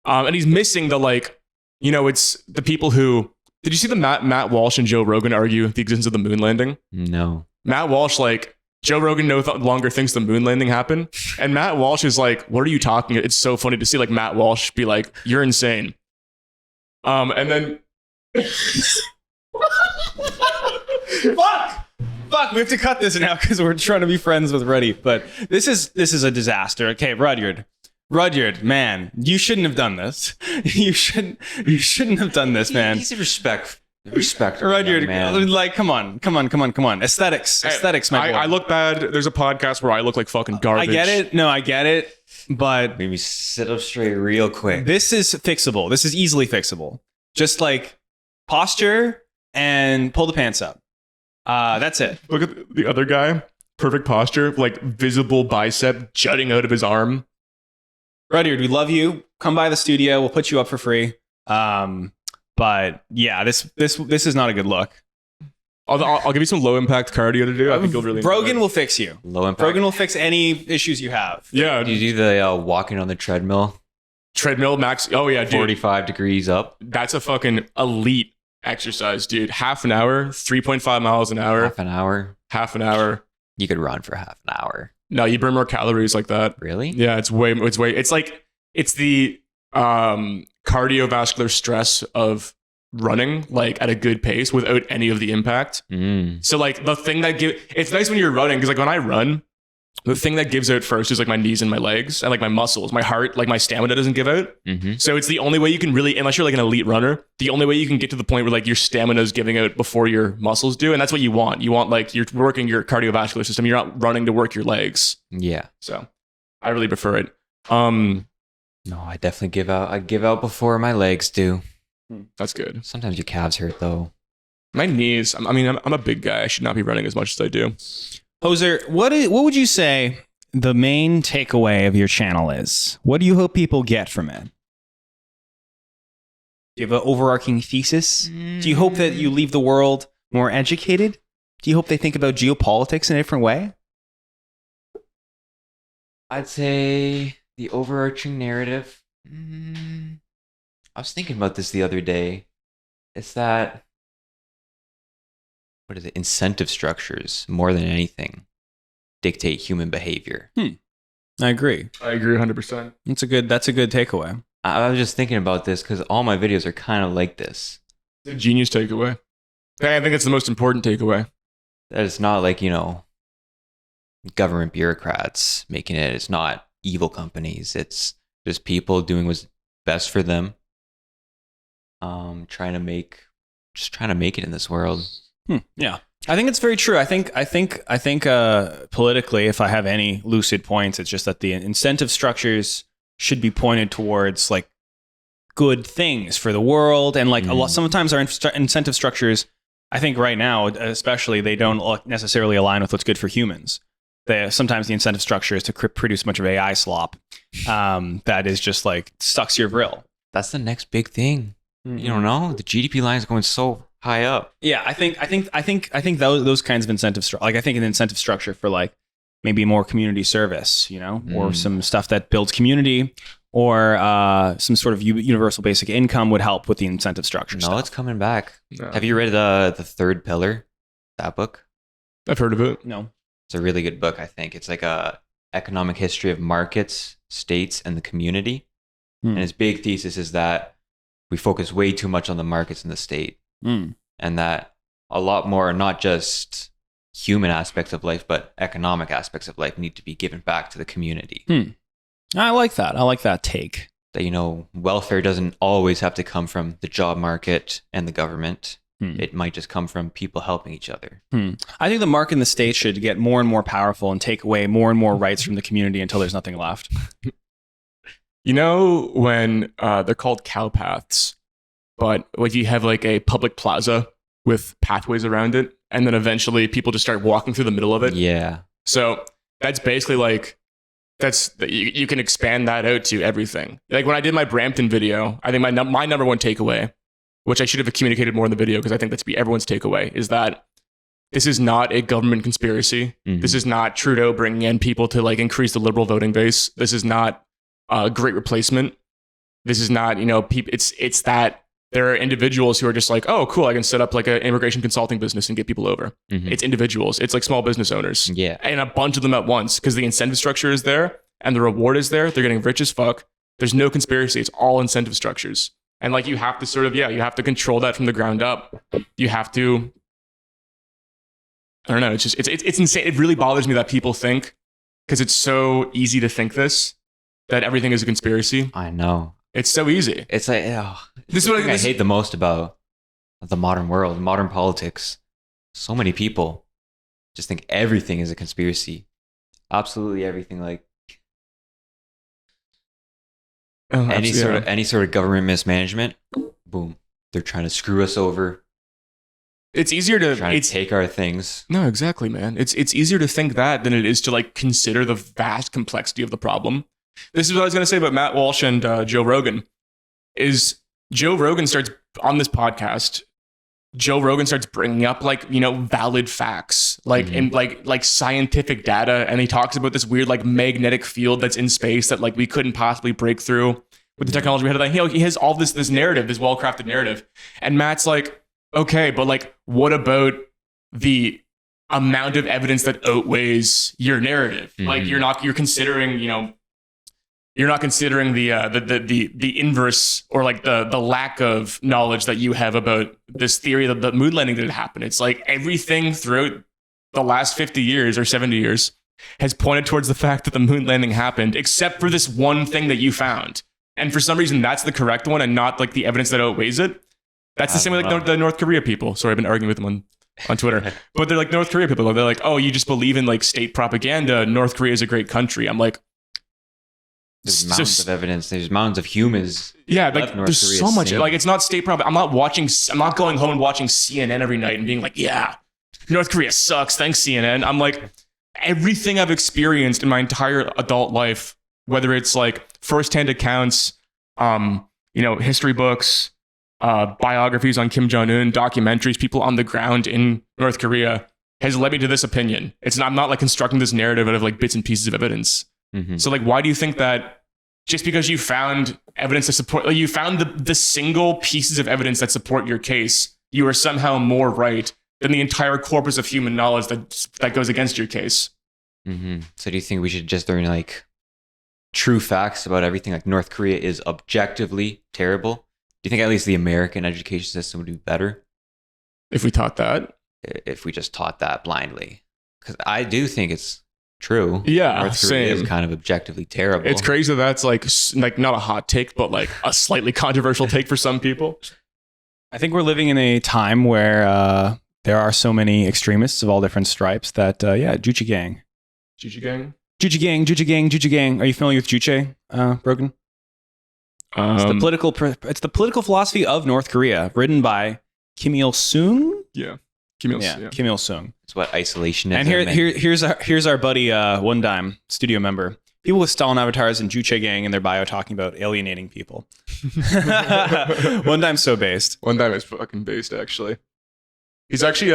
And he's missing the like, it's the people who, did you see the Matt Walsh and Joe Rogan argue the existence of the moon landing? No. Matt Walsh, like, Joe Rogan no longer thinks the moon landing happened. And Matt Walsh is like, what are you talking? It's so funny to see like Matt Walsh be like, you're insane. And then Fuck, we have to cut this now because we're trying to be friends with Ruddy. But this is a disaster. Okay, Rudyard, man, you shouldn't have done this. You shouldn't have done this, man. He's a respect. Rudyard, man. like, come on. Aesthetics, my boy. I look bad. There's a podcast where I look like fucking garbage. I get it. No, I get it. But Maybe sit up straight real quick. this is fixable. This is easily fixable. Just like posture and pull the pants up. That's it. Look at the other guy. Perfect posture, like visible bicep jutting out of his arm. Rudyard, we love you. Come by the studio. We'll put you up for free. But yeah, this is not a good look. I'll give you some low impact cardio to do. I think you'll really. Brogan will fix you. Low impact. Brogan will fix any issues you have. Yeah. Do you do the walking on the treadmill? Treadmill max. Oh yeah, dude. 45 degrees up. That's a fucking elite exercise, dude. Half an hour, 3.5 miles an hour. Half an hour. You could run for half an hour. No, you burn more calories like that. Really? Yeah, it's the cardiovascular stress of running like at a good pace without any of the impact. So like the thing that it's nice when you're running because like when I run, the thing that gives out first is like my knees and my legs and like my muscles, my heart, like my stamina doesn't give out. So it's the only way you can really, unless you're like an elite runner, the only way you can get to the point where like your stamina is giving out before your muscles do. And that's what you want. You want like you're working your cardiovascular system. You're not running to work your legs. Yeah. So I really prefer it. No, I definitely give out. I give out before my legs do. That's good. Sometimes your calves hurt though. My knees. I'm a big guy. I should not be running as much as I do. Hoser, what would you say the main takeaway of your channel is? What do you hope people get from it? Do you have an overarching thesis? Do you hope that you leave the world more educated? Do you hope they think about geopolitics in a different way? I'd say the overarching narrative. I was thinking about this the other day. It's that, what is it? Incentive structures, more than anything, dictate human behavior. I agree. I agree 100%. That's a good takeaway. I was just thinking about this because all my videos are kind of like this. It's a genius takeaway. I think it's the most important takeaway. That it's not like, government bureaucrats making it. It's not evil companies. It's just people doing what's best for them. Trying to make it in this world. Yeah, I think it's very true. I think politically, if I have any lucid points, it's just that the incentive structures should be pointed towards like good things for the world, and like sometimes our incentive structures, I think right now especially, they don't necessarily align with what's good for humans. Sometimes the incentive structure is to produce a bunch of AI slop that is just like sucks your vril. That's the next big thing. You don't know, the GDP line is going so high up. Yeah, I think those kinds of incentive structure, like I think an incentive structure for like maybe more community service, or some stuff that builds community, or some sort of universal basic income would help with the incentive structure. No, it's coming back. No. Have you read the Third Pillar? That book? I've heard of it. No. It's a really good book, I think. It's like a economic history of markets, states, and the community. And his big thesis is that we focus way too much on the markets and the state. And that a lot more, not just human aspects of life, but economic aspects of life need to be given back to the community. I like that. I like that take. That, welfare doesn't always have to come from the job market and the government. It might just come from people helping each other. I think the market and the state should get more and more powerful and take away more and more rights from the community until there's nothing left. When they're called cow paths, but like you have like a public plaza with pathways around it, and then eventually people just start walking through the middle of it. Yeah. So that's basically like, you can expand that out to everything. Like when I did my Brampton video, I think my number one takeaway, which I should have communicated more in the video because I think that's everyone's takeaway, is that this is not a government conspiracy. This is not Trudeau bringing in people to like increase the liberal voting base. This is not a great replacement. This is not, people. It's that there are individuals who are just like, oh, cool, I can set up like an immigration consulting business and get people over. It's individuals. It's like small business owners. Yeah. And a bunch of them at once because the incentive structure is there and the reward is there. They're getting rich as fuck. There's no conspiracy. It's all incentive structures. And like you have to you have to control that from the ground up. You have to, I don't know, it's insane. It really bothers me that people think, because it's so easy to think this, that everything is a conspiracy. I know. It's so easy. It's like, this is what I hate the most about the modern world, modern politics. So many people just think everything is a conspiracy. Absolutely everything. Like any sort of government mismanagement, boom, they're trying to screw us over. It's easier to take our things. No, exactly, man. It's easier to think that than it is to like consider the vast complexity of the problem. This is what I was going to say about Matt Walsh and Joe Rogan. Is Joe Rogan starts on this podcast, Joe Rogan starts bringing up like, valid facts, like and like scientific data, and he talks about this weird like magnetic field that's in space that like we couldn't possibly break through with the technology we had. Like, he has all this narrative, this well-crafted narrative, and Matt's like, okay, but like, what about the amount of evidence that outweighs your narrative? Like, you're not considering the inverse, or like the lack of knowledge that you have about this theory that the moon landing didn't happen. It's like everything throughout the last 50 years or 70 years has pointed towards the fact that the moon landing happened, except for this one thing that you found. And for some reason, that's the correct one and not like the evidence that outweighs it. That's the same way like the North Korea people. Sorry, I've been arguing with them on Twitter. But they're like North Korea people. They're like, oh, you just believe in like state propaganda. North Korea is a great country. I'm like, there's mountains of evidence. There's mountains of humans. Yeah, like there's Korea so much. same. Like, it's not state propaganda. I'm not going home and watching CNN every night and being like, yeah, North Korea sucks. Thanks, CNN. I'm like, everything I've experienced in my entire adult life, whether it's like firsthand accounts, history books, biographies on Kim Jong-un, documentaries, people on the ground in North Korea, has led me to this opinion. I'm not like constructing this narrative out of like bits and pieces of evidence. So like, why do you think that just because you found evidence to support, like you found the single pieces of evidence that support your case, you are somehow more right than the entire corpus of human knowledge that goes against your case? So do you think we should just learn like true facts about everything? Like, North Korea is objectively terrible. Do you think at least the American education system would be better if we taught that? If we just taught that blindly? Because I do think it's true. Yeah, North Korea same. is kind of objectively terrible. It's crazy that's like not a hot take, but like a slightly controversial take for some people. I think we're living in a time where there are so many extremists of all different stripes that, Juche Gang. Juche Gang? Juche Gang, Juche Gang, Juche Gang. Are you familiar with Juche, Brogan? It's the political philosophy of North Korea, written by Kim Il-sung. Yeah. Kim Il-sung. It's what isolation is. And here's our buddy, One Dime, studio member. People with Stalin avatars and Juche Gang in their bio talking about alienating people. One Dime's so based. One Dime is fucking based, actually. He's actually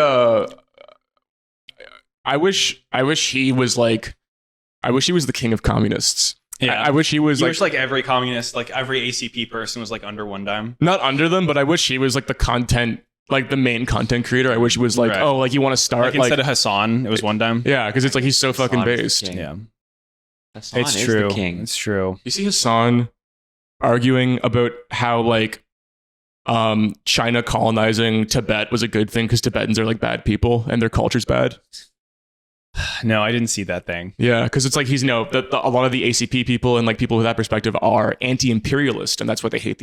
I wish he was the king of communists. Yeah. I wish he was You wish like every communist, like every ACP person was like under One Dime. Not under them, but I wish he was like the content, like the main content creator. I wish he was like, Right. oh, like you want to start Like instead of Hassan, it was One Dime. Yeah, because it's like he's so fucking Hassan is the based. king. Yeah. Hassan It's is true. the king. It's true. You see Hassan arguing about how like China colonizing Tibet was a good thing because Tibetans are like bad people and their culture's bad. No, I didn't see that thing. Yeah, because it's like a lot of the ACP people and like people with that perspective are anti-imperialist, and that's why they hate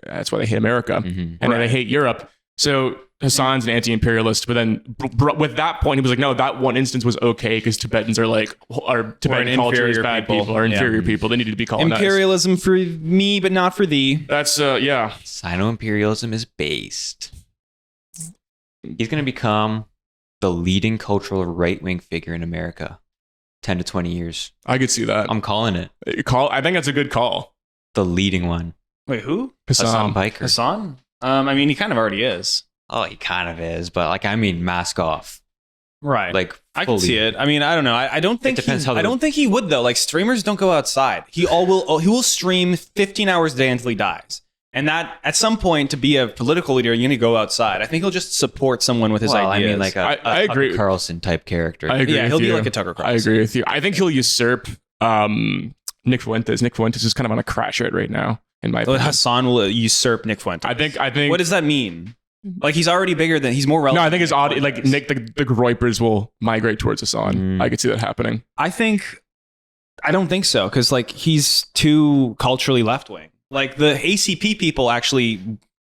that's why they hate America, and then they hate Europe. So Hassan's an anti-imperialist, but then with that point, he was like, no, that one instance was okay because Tibetans are Tibetan culture is bad people, are inferior people. They needed to be colonized. Imperialism for me, but not for thee. That's yeah. Sino-imperialism is based. He's going to become the leading cultural right-wing figure in America. 10 to 20 years. I could see that. I'm calling it. I think that's a good call. The leading one. Wait, who? Hassan Biker. Hassan? I mean, he kind of already is. Oh, he kind of is, but like, I mean, mask off. Right. Like, I can see it. I mean, I don't know. I don't think I don't think he would though. Like, streamers don't go outside. He will stream 15 hours a day until he dies. And that at some point, to be a political leader, you need to go outside. I think he'll just support someone with his ideas. I mean, like I agree. Tucker Carlson type character. I agree. Yeah, with he'll be you. like a Tucker Carlson. I agree with you. I think he'll usurp Nick Fuentes. Nick Fuentes is kind of on a crash rate right now, in my opinion. Hassan will usurp Nick Fuentes. I think. What does that mean? Like, he's already bigger than, he's more relevant. No, I think it's odd. Like Nick, the Groypers will migrate towards Hassan. I could see that happening. I don't think so, because like he's too culturally left wing. Like the ACP people actually,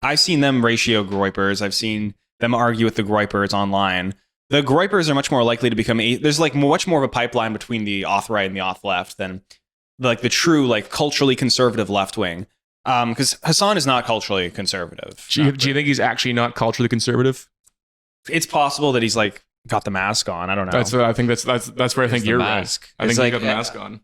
I've seen them ratio Groypers. I've seen them argue with the Groypers online. The Groypers are much more likely to become, there's like much more of a pipeline between the auth right and the auth left than like the true like culturally conservative left wing. Because Hassan is not culturally conservative. Do you think he's actually not culturally conservative? It's possible that he's like got the mask on. I don't know. That's where I think you're right. I think like, he got the mask on.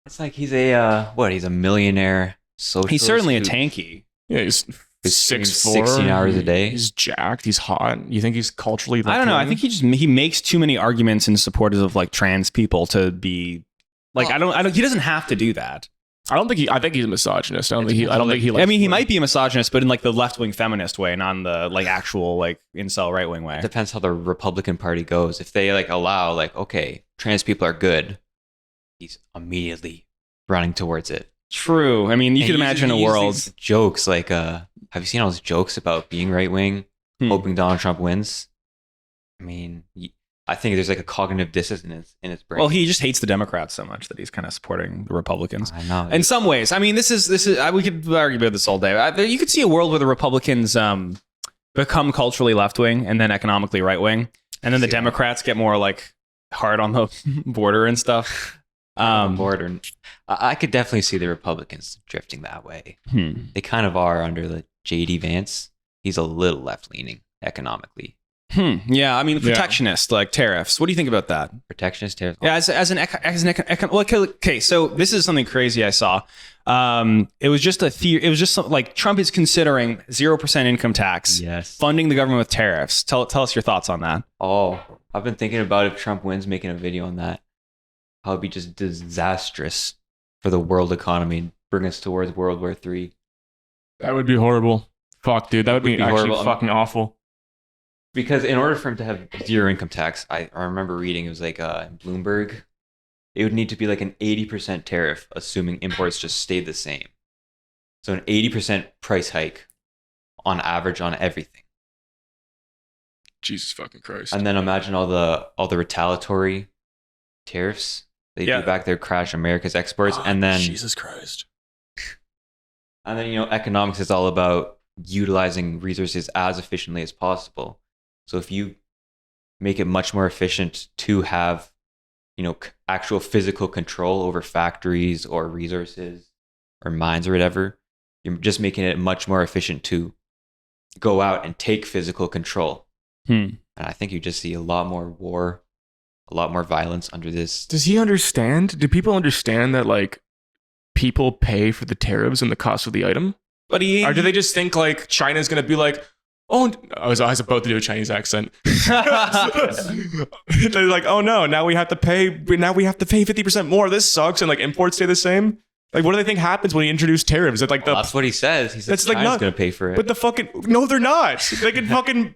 It's like he's a he's a millionaire socialist. He's certainly a tanky. Yeah, he's He's 6'4", 16 hours a day. He's jacked. He's hot. You think he's culturally? I don't know. I think he makes too many arguments in support of like trans people to be like. I don't. He doesn't have to do that. I think he's a misogynist. I don't think he. I mean, he might be a misogynist, but in like the left wing feminist way, not in the like actual like incel right wing way. It depends how the Republican Party goes. If they like allow like, okay, trans people are good, he's immediately running towards it. True. I mean, you could imagine a world. Jokes like, have you seen all those jokes about being right wing, hoping Donald Trump wins? I mean, I think there's like a cognitive dissonance in his brain. Well, he just hates the Democrats so much that he's kind of supporting the Republicans. I know. In some ways, I mean, this is. We could argue about this all day. You could see a world where the Republicans become culturally left wing and then economically right wing, and then the Democrats get more like hard on the border and stuff. Border. I could definitely see the Republicans drifting that way. They kind of are under the JD Vance. He's a little left leaning economically. Yeah, I mean, protectionist, like tariffs. What do you think about that? Protectionist tariffs. Yeah, okay, so this is something crazy I saw. It was just a theory. It was just like Trump is considering 0% income tax, funding the government with tariffs. Tell us your thoughts on that. Oh, I've been thinking about if Trump wins, making a video on that. How it'd be just disastrous for the world economy, bring us towards World War III. That would be horrible. Fuck, dude, that would be actually horrible. Fucking awful. Because in order for him to have zero income tax, I remember reading it was like Bloomberg, it would need to be like an 80% tariff, assuming imports just stayed the same. So an 80% price hike on average on everything. Jesus fucking Christ. And then imagine all the retaliatory tariffs they do back there, crash America's exports. And then Jesus Christ. And then, economics is all about utilizing resources as efficiently as possible. So if you make it much more efficient to have, actual physical control over factories or resources or mines or whatever, you're just making it much more efficient to go out and take physical control. And I think you just see a lot more war, a lot more violence under this. Does he understand? Do people understand that, like, people pay for the tariffs and the cost of the item? But or do they just think, like, China's going to be like, oh, I was about to do a Chinese accent. They're like, oh no, now we have to pay 50% more. This sucks. And like imports stay the same. Like, what do they think happens when you introduce tariffs? It's like that's what he says. He says China's going to pay for it. But no, they're not. They can fucking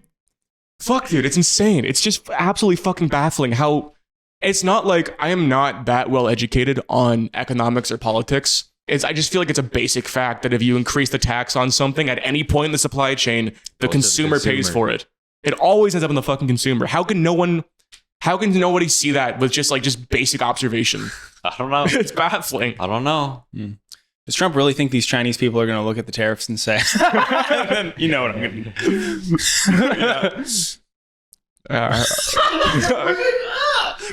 fuck, dude. It's insane. It's just absolutely fucking baffling how it's not like I am not that well educated on economics or politics. I just feel like it's a basic fact that if you increase the tax on something at any point in the supply chain, the consumer pays for it. It always ends up in the fucking consumer. How can nobody see that with just basic observation? I don't know. It's baffling. I don't know. Does Trump really think these Chinese people are going to look at the tariffs and say, and then, you know what I'm going to do?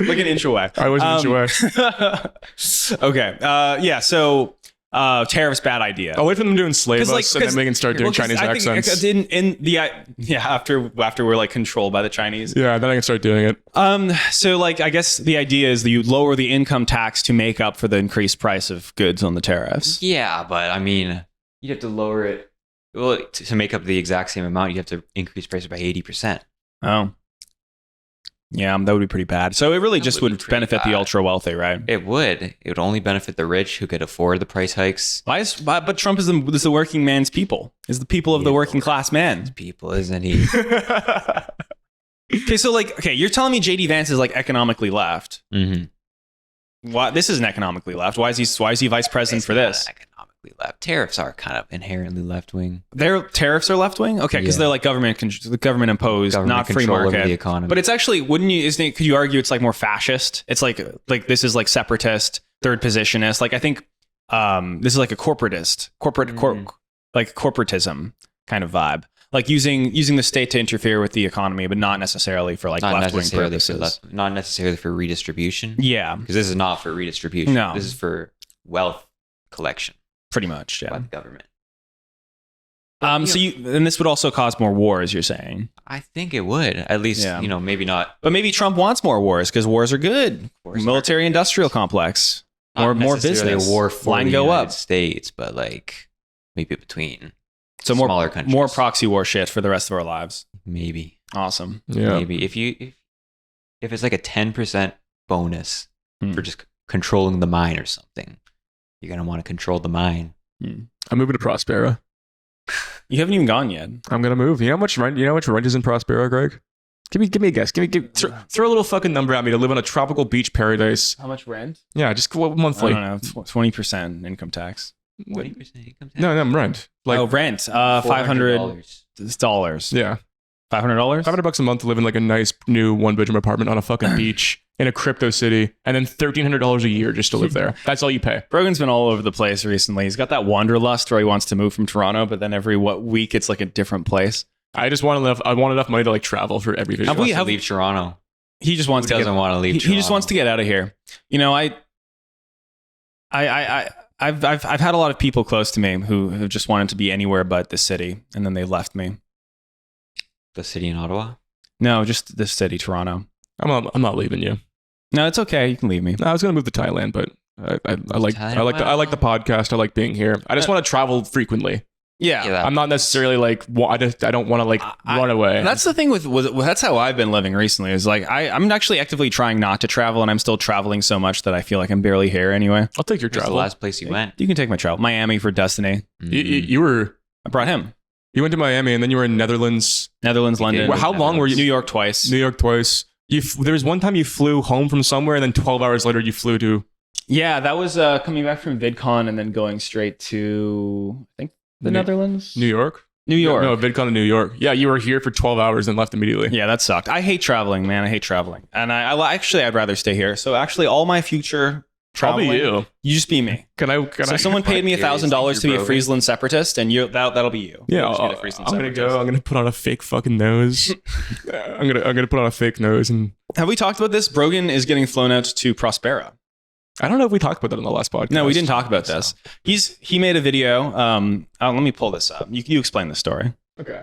Like an inch away. I was an inch away. Okay. So tariffs, bad idea. I'll wait for them to enslave us and then we can start doing Chinese accents. After we're like controlled by the Chinese. Yeah, then I can start doing it. So like, I guess the idea is that you lower the income tax to make up for the increased price of goods on the tariffs. Yeah, but I mean, you have to lower it. Well, to make up the exact same amount, you have to increase prices by 80%. Oh. Yeah, that would be pretty bad. So it really just would benefit the ultra wealthy, right? It would. It would only benefit the rich who could afford the price hikes. But Trump is the working man's people. Is the people of the working class man. People, isn't he? Okay, so you're telling me JD Vance is like economically left. Mm-hmm. Why this isn't economically left? Why is he vice president for this? Economically left. Tariffs are kind of inherently left wing. Their tariffs are left wing. Okay, because they're like government imposed, not free market. The economy. But it's actually, could you argue it's like more fascist? It's like this is like separatist, third positionist. Like I think this is like a corporatism kind of vibe. Like using the state to interfere with the economy, but not necessarily for like left wing purposes. Not necessarily for redistribution. Yeah, because this is not for redistribution. No, this is for wealth collection. Pretty much, yeah. By the government. So this would also cause more wars, you're saying? I think it would. At least, maybe not. But maybe Trump wants more wars because wars are good. Military-industrial complex. More business. A war for Line the go United up. States, but like maybe between So smaller countries. more proxy war shit for the rest of our lives. Maybe. Awesome. Yeah. Maybe if it's like a 10% bonus for just controlling the mine or something, you're gonna want to control the mine. I'm moving to Prospera. You haven't even gone yet. I'm gonna move. You know how much rent? You know how much rent is in Prospera, Greg? Give me a guess. Throw a little fucking number at me to live on a tropical beach paradise. How much rent? Yeah, just monthly. I don't know. 20% income tax. 20% income tax? No, rent. Like rent. $500. Yeah. $500? $500 a month to live in like a nice new 1-bedroom apartment on a fucking beach in a crypto city, and then $1,300 a year just to live there. That's all you pay. Brogan's been all over the place recently. He's got that wanderlust where he wants to move from Toronto, but then every week it's like a different place. I want enough money to like travel for every video. Have we leave Toronto? He just wants Who to doesn't want to leave Toronto? He just wants to get out of here. You know, I've had a lot of people close to me who have just wanted to be anywhere but the city, and then they left me. The city in Ottawa? No, just the city, Toronto. I'm not leaving you. No, it's okay. You can leave me. No, I was gonna move to Thailand, but I like the podcast. I like being here. I just want to travel frequently. Yeah. I'm not necessarily like I don't want to like run away. That's the thing with that's how I've been living recently. Is like I'm actually actively trying not to travel, and I'm still traveling so much that I feel like I'm barely here anyway. I'll take your Where's travel. the last place you went? You can take my travel. Miami for Destiny. You were. I brought him. You went to Miami, and then you were in Netherlands, London. Well, how long were you? New York twice. New York twice. There was one time you flew home from somewhere, and then 12 hours later you flew to. Yeah, that was coming back from VidCon and then going straight to I think the Netherlands, New York. No, VidCon in New York. Yeah, you were here for 12 hours and left immediately. Yeah, that sucked. I hate traveling, man. I hate traveling, and I'd rather stay here. So actually, all my future traveling, I'll be you. You just be me. Can I? So someone paid me $1,000 to be a Friesland separatist, and that'll be you. Yeah, I'm gonna put on a fake fucking nose. I'm gonna put on a fake nose and. Have we talked about this? Brogan is getting flown out to Prospera. I don't know if we talked about that on the last podcast. No, we didn't talk about this. He made a video. Let me pull this up. You explain the story. Okay.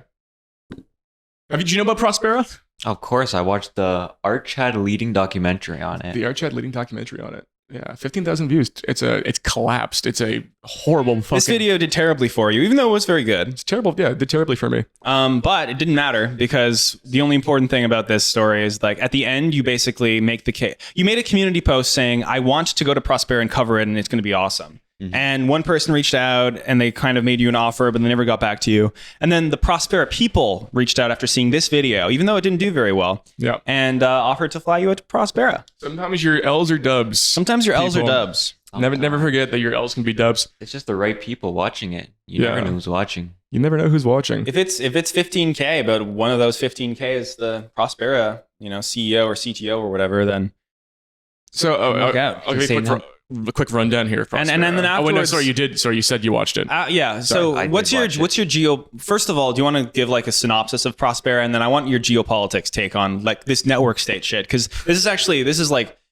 Do you know about Prospera? Of course, I watched the Archad leading documentary on it. The Archad leading documentary on it. Yeah, 15,000 views. It's collapsed. It's a horrible fucking... This video did terribly for you, even though it was very good. It's terrible. Yeah, it did terribly for me. But it didn't matter because the only important thing about this story is like at the end, you basically make the case. You made a community post saying, I want to go to Prospera and cover it and it's going to be awesome. Mm-hmm. And one person reached out and they kind of made you an offer, but they never got back to you. And then the Prospera people reached out after seeing this video, even though it didn't do very well. Yeah. And offered to fly you out to Prospera. Sometimes your L's are dubs. Sometimes your L's are dubs. Never forget that your L's can be dubs. It's just the right people watching it. You never know who's watching. You never know who's watching. If it's 15K, but one of those 15K is the Prospera, CEO or CTO or whatever, then. So, a quick rundown here. And then afterwards, no, sorry, you did. Sorry, you said you watched it. Yeah. So what's your First of all, do you want to give like a synopsis of Prospera, and then I want your geopolitics take on like this network state shit, because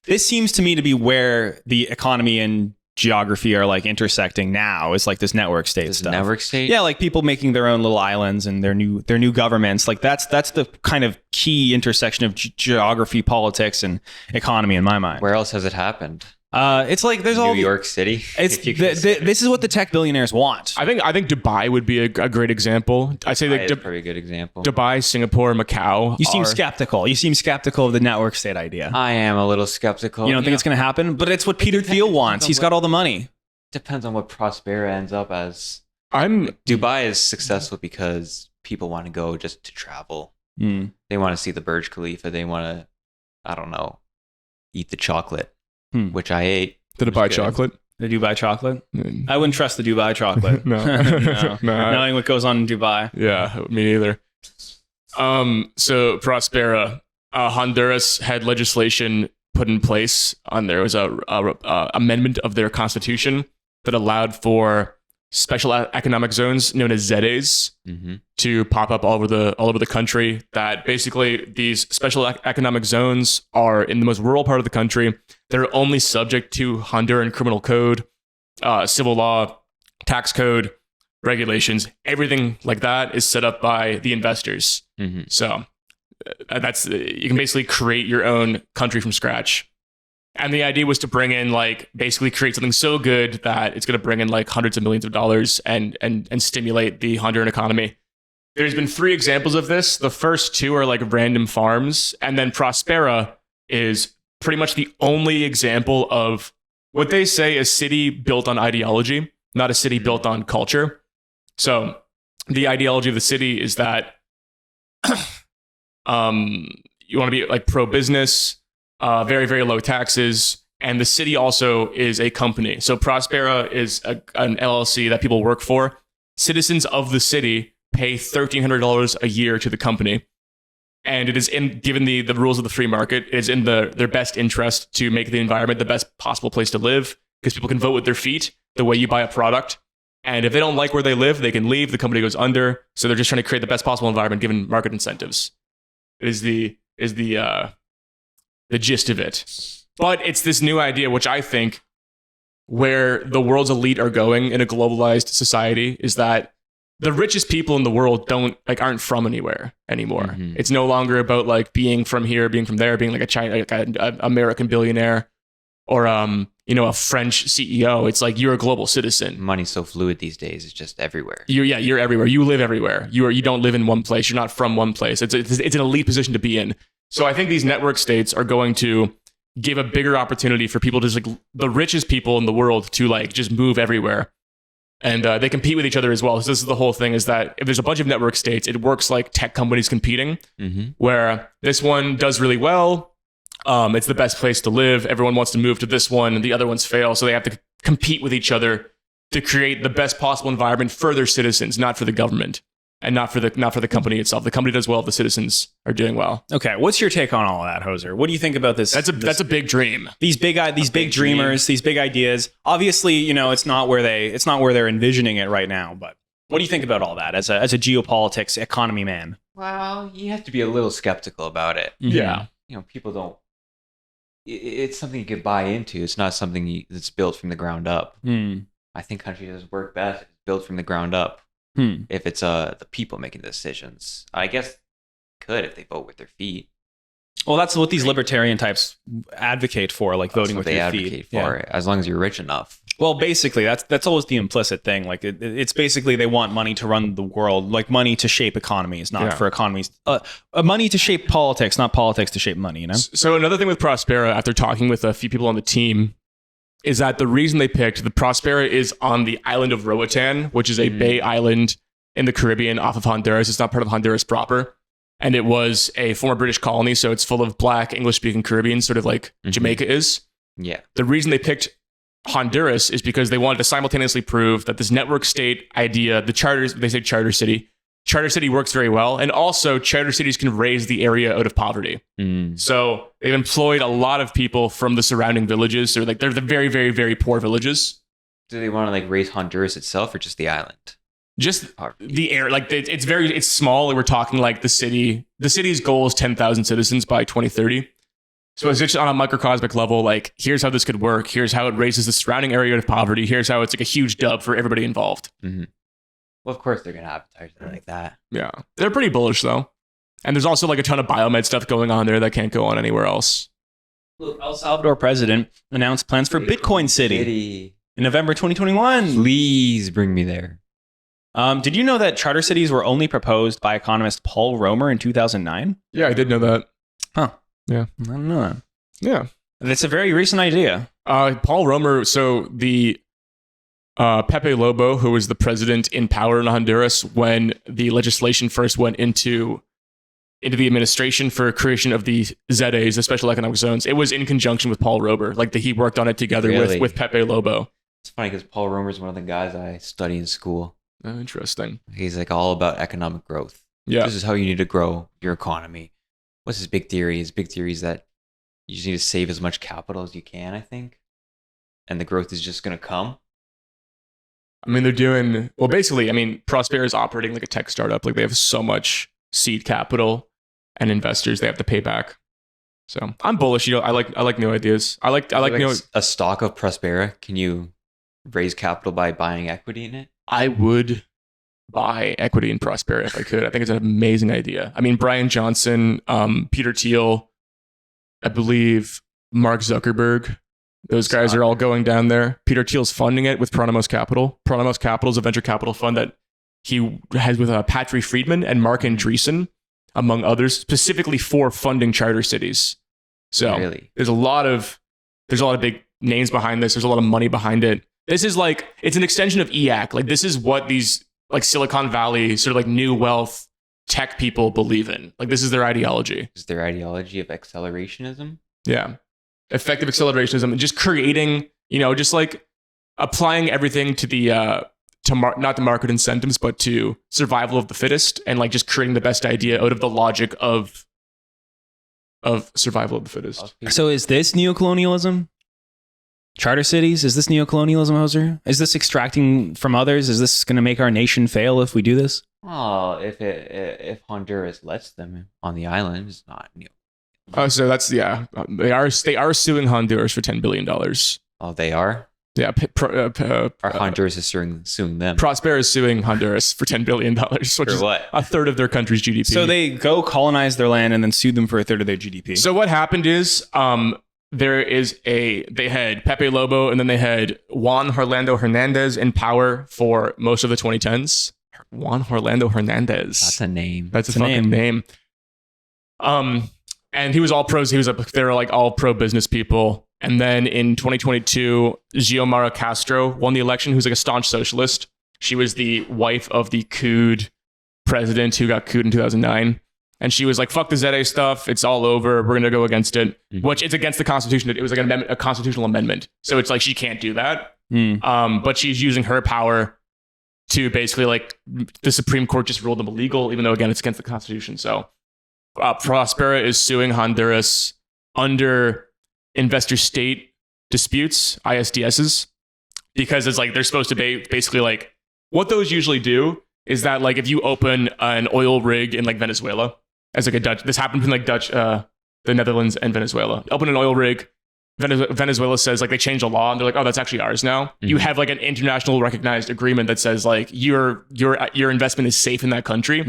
this seems to me to be where the economy and geography are like intersecting now. Is like this network state stuff. Network state. Yeah, like people making their own little islands and their new governments. Like that's the kind of key intersection of geography, politics, and economy in my mind. Where else has it happened? It's like there's New York City. This is what the tech billionaires want. I think Dubai would be a great example. I'd say like a pretty good example. Dubai, Singapore, Macau. You seem skeptical. You seem skeptical of the network state idea. I am a little skeptical. You don't think it's going to happen? But it's what Peter Thiel wants. He's got all the money. Depends on what Prospera ends up as. Dubai is successful because people want to go just to travel. Mm. They want to see the Burj Khalifa. They want to, I don't know, eat the chocolate. Which I ate. The Dubai chocolate? The Dubai chocolate? I wouldn't trust the Dubai chocolate. No. No. Knowing what goes on in Dubai. Yeah, me neither. So Prospera, Honduras had legislation put in place there was a amendment of their constitution that allowed for special economic zones known as ZEDEs to pop up all over the country. That basically these special economic zones are in the most rural part of the country. They're only subject to Honduran criminal code, civil law, tax code, regulations. Everything like that is set up by the investors. So you can basically create your own country from scratch. And the idea was to bring in like basically create something so good that it's going to bring in like hundreds of millions of dollars and stimulate the Honduran economy. There's been 3 examples of this. The first 2 are like random farms, and then Prospera is pretty much the only example of what they say a city built on ideology, not a city built on culture. So the ideology of the city is that you want to be like pro-business, very, very low taxes. And the city also is a company. So Prospera is an LLC that people work for. Citizens of the city pay $1,300 a year to the company. And it is given the rules of the free market, it is in their best interest to make the environment the best possible place to live, because people can vote with their feet the way you buy a product. And if they don't like where they live, they can leave. The company goes under. So they're just trying to create the best possible environment given market incentives. Is the gist of it. But it's this new idea, which I think where the world's elite are going in a globalized society, is that the richest people in the world aren't from anywhere anymore. Mm-hmm. It's no longer about like being from here, being from there, being like an American billionaire or a French CEO. It's like you're a global citizen. Money's so fluid these days; it's just everywhere. You're everywhere. You live everywhere. You don't live in one place. You're not from one place. It's an elite position to be in. So I think these network states are going to give a bigger opportunity for people, just like the richest people in the world, to like just move everywhere. And they compete with each other as well. So this is the whole thing, is that if there's a bunch of network states, it works like tech companies competing, where this one does really well. It's the best place to live. Everyone wants to move to this one, and the other ones fail. So they have to compete with each other to create the best possible environment for their citizens, not for the government. And not for the company itself. The company does well if the citizens are doing well. Okay, what's your take on all of that, Hoser? What do you think about this? That's a big dream. These big dreamers, these big ideas. Obviously, it's not where they're envisioning it right now. But what do you think about all that as a geopolitics economy man? Well, you have to be a little skeptical about it. Yeah, people don't. It's something you could buy into. It's not something that's built from the ground up. I think countries that work best is built from the ground up. If it's the people making the decisions. I guess could if they vote with their feet. Well, that's what these libertarian types advocate for, like voting with your feet. They advocate for it, as long as you're rich enough. Well, basically, that's always the implicit thing. Like it's basically they want money to run the world, like money to shape economies, not for economies. Money to shape politics, not politics to shape money. So another thing with Prospera, after talking with a few people on the team, is that the reason they picked the Prospera is on the island of Roatan, which is a bay island in the Caribbean off of Honduras. It's not part of Honduras proper. And it was a former British colony, so it's full of black English-speaking Caribbeans, sort of like Jamaica is. Yeah. The reason they picked Honduras is because they wanted to simultaneously prove that this network state idea, the charters, they say charter city works very well. And also charter cities can raise the area out of poverty. So they've employed a lot of people from the surrounding villages, or like they're the very, very, very poor villages. Do they want to like raise Honduras itself or just the island? Just the area. Like it's small. We're talking like the city's goal is 10,000 citizens by 2030. So it's just on a microcosmic level, like here's how this could work. Here's how it raises the surrounding area out of poverty. Here's how it's like a huge dub for everybody involved. Well, of course they're going to advertise it like that. Yeah. They're pretty bullish, though. And there's also like a ton of biomed stuff going on there that can't go on anywhere else. Look, El Salvador president announced plans for Bitcoin City in November 2021. Please bring me there. Did you know that charter cities were only proposed by economist Paul Romer in 2009? Yeah, I did know that. Huh. Yeah. I don't know that. Yeah. It's a very recent idea. Paul Romer, so the... Pepe Lobo, who was the president in power in Honduras when the legislation first went into the administration for creation of the ZAs, the special economic zones, it was in conjunction with Paul Romer. Like he worked on it together with Pepe Lobo. It's funny because Paul Romer is one of the guys I study in school. Oh, interesting. He's like all about economic growth. Yeah. This is how you need to grow your economy. What's his big theory? His big theory is that you just need to save as much capital as you can, I think. And the growth is just going to come. I mean, basically, Prospera is operating like a tech startup. Like they have so much seed capital and investors they have to pay back. So I'm bullish. I like new ideas. I like a stock of Prospera. Can you raise capital by buying equity in it? I would buy equity in Prospera if I could. I think it's an amazing idea. I mean, Brian Johnson, Peter Thiel, I believe Mark Zuckerberg. Those guys are all going down there. Peter Thiel's funding it with Pronomos Capital. Pronomos Capital is a venture capital fund that he has with Patrick Friedman and Mark Andreessen, among others, specifically for funding charter cities. So Really? there's a lot of big names behind this. There's a lot of money behind it. This is like, it's an extension of EAC. Like, this is what these like Silicon Valley sort of like new wealth tech people believe in. Like, this is their ideology. Is their ideology of accelerationism? Yeah. Effective accelerationism and just creating, just like applying everything to the, not the market incentives, but to survival of the fittest, and like just creating the best idea out of the logic of survival of the fittest. So is this neocolonialism? Charter cities? Is this neocolonialism, Hoser? Is this extracting from others? Is this going to make our nation fail if we do this? Oh, if Honduras lets them on the island, it's not new. Oh, so that's, yeah. They are suing Honduras for $10 billion. Oh, they are? Yeah. Or Honduras is suing them? Prospera is suing Honduras for $10 billion, which For is what? a third of their country's GDP. So they go colonize their land and then sue them for a third of their GDP. So what happened is, they had Pepe Lobo, and then they had Juan Orlando Hernandez in power for most of the 2010s. Juan Orlando Hernandez. That's a name. That's a fucking name. And he was all pros. They were like all pro business people. And then in 2022, Xiomara Castro won the election, who's like a staunch socialist. She was the wife of the couped president who got couped in 2009. And she was like, fuck the ZA stuff. It's all over. We're going to go against it, which it's against the Constitution. It was like a constitutional amendment. So it's like she can't do that. But she's using her power to basically like the Supreme Court just ruled them illegal, even though, again, it's against the Constitution. So Prospera is suing Honduras under investor state disputes, ISDSs, because it's like they're supposed to be basically like what those usually do is that like if you open an oil rig in like Venezuela as like a Dutch, this happened in like the Netherlands and Venezuela. Open an oil rig, Venezuela says like they changed the law and they're like, oh, that's actually ours now. Mm-hmm. You have like an international recognized agreement that says like your investment is safe in that country,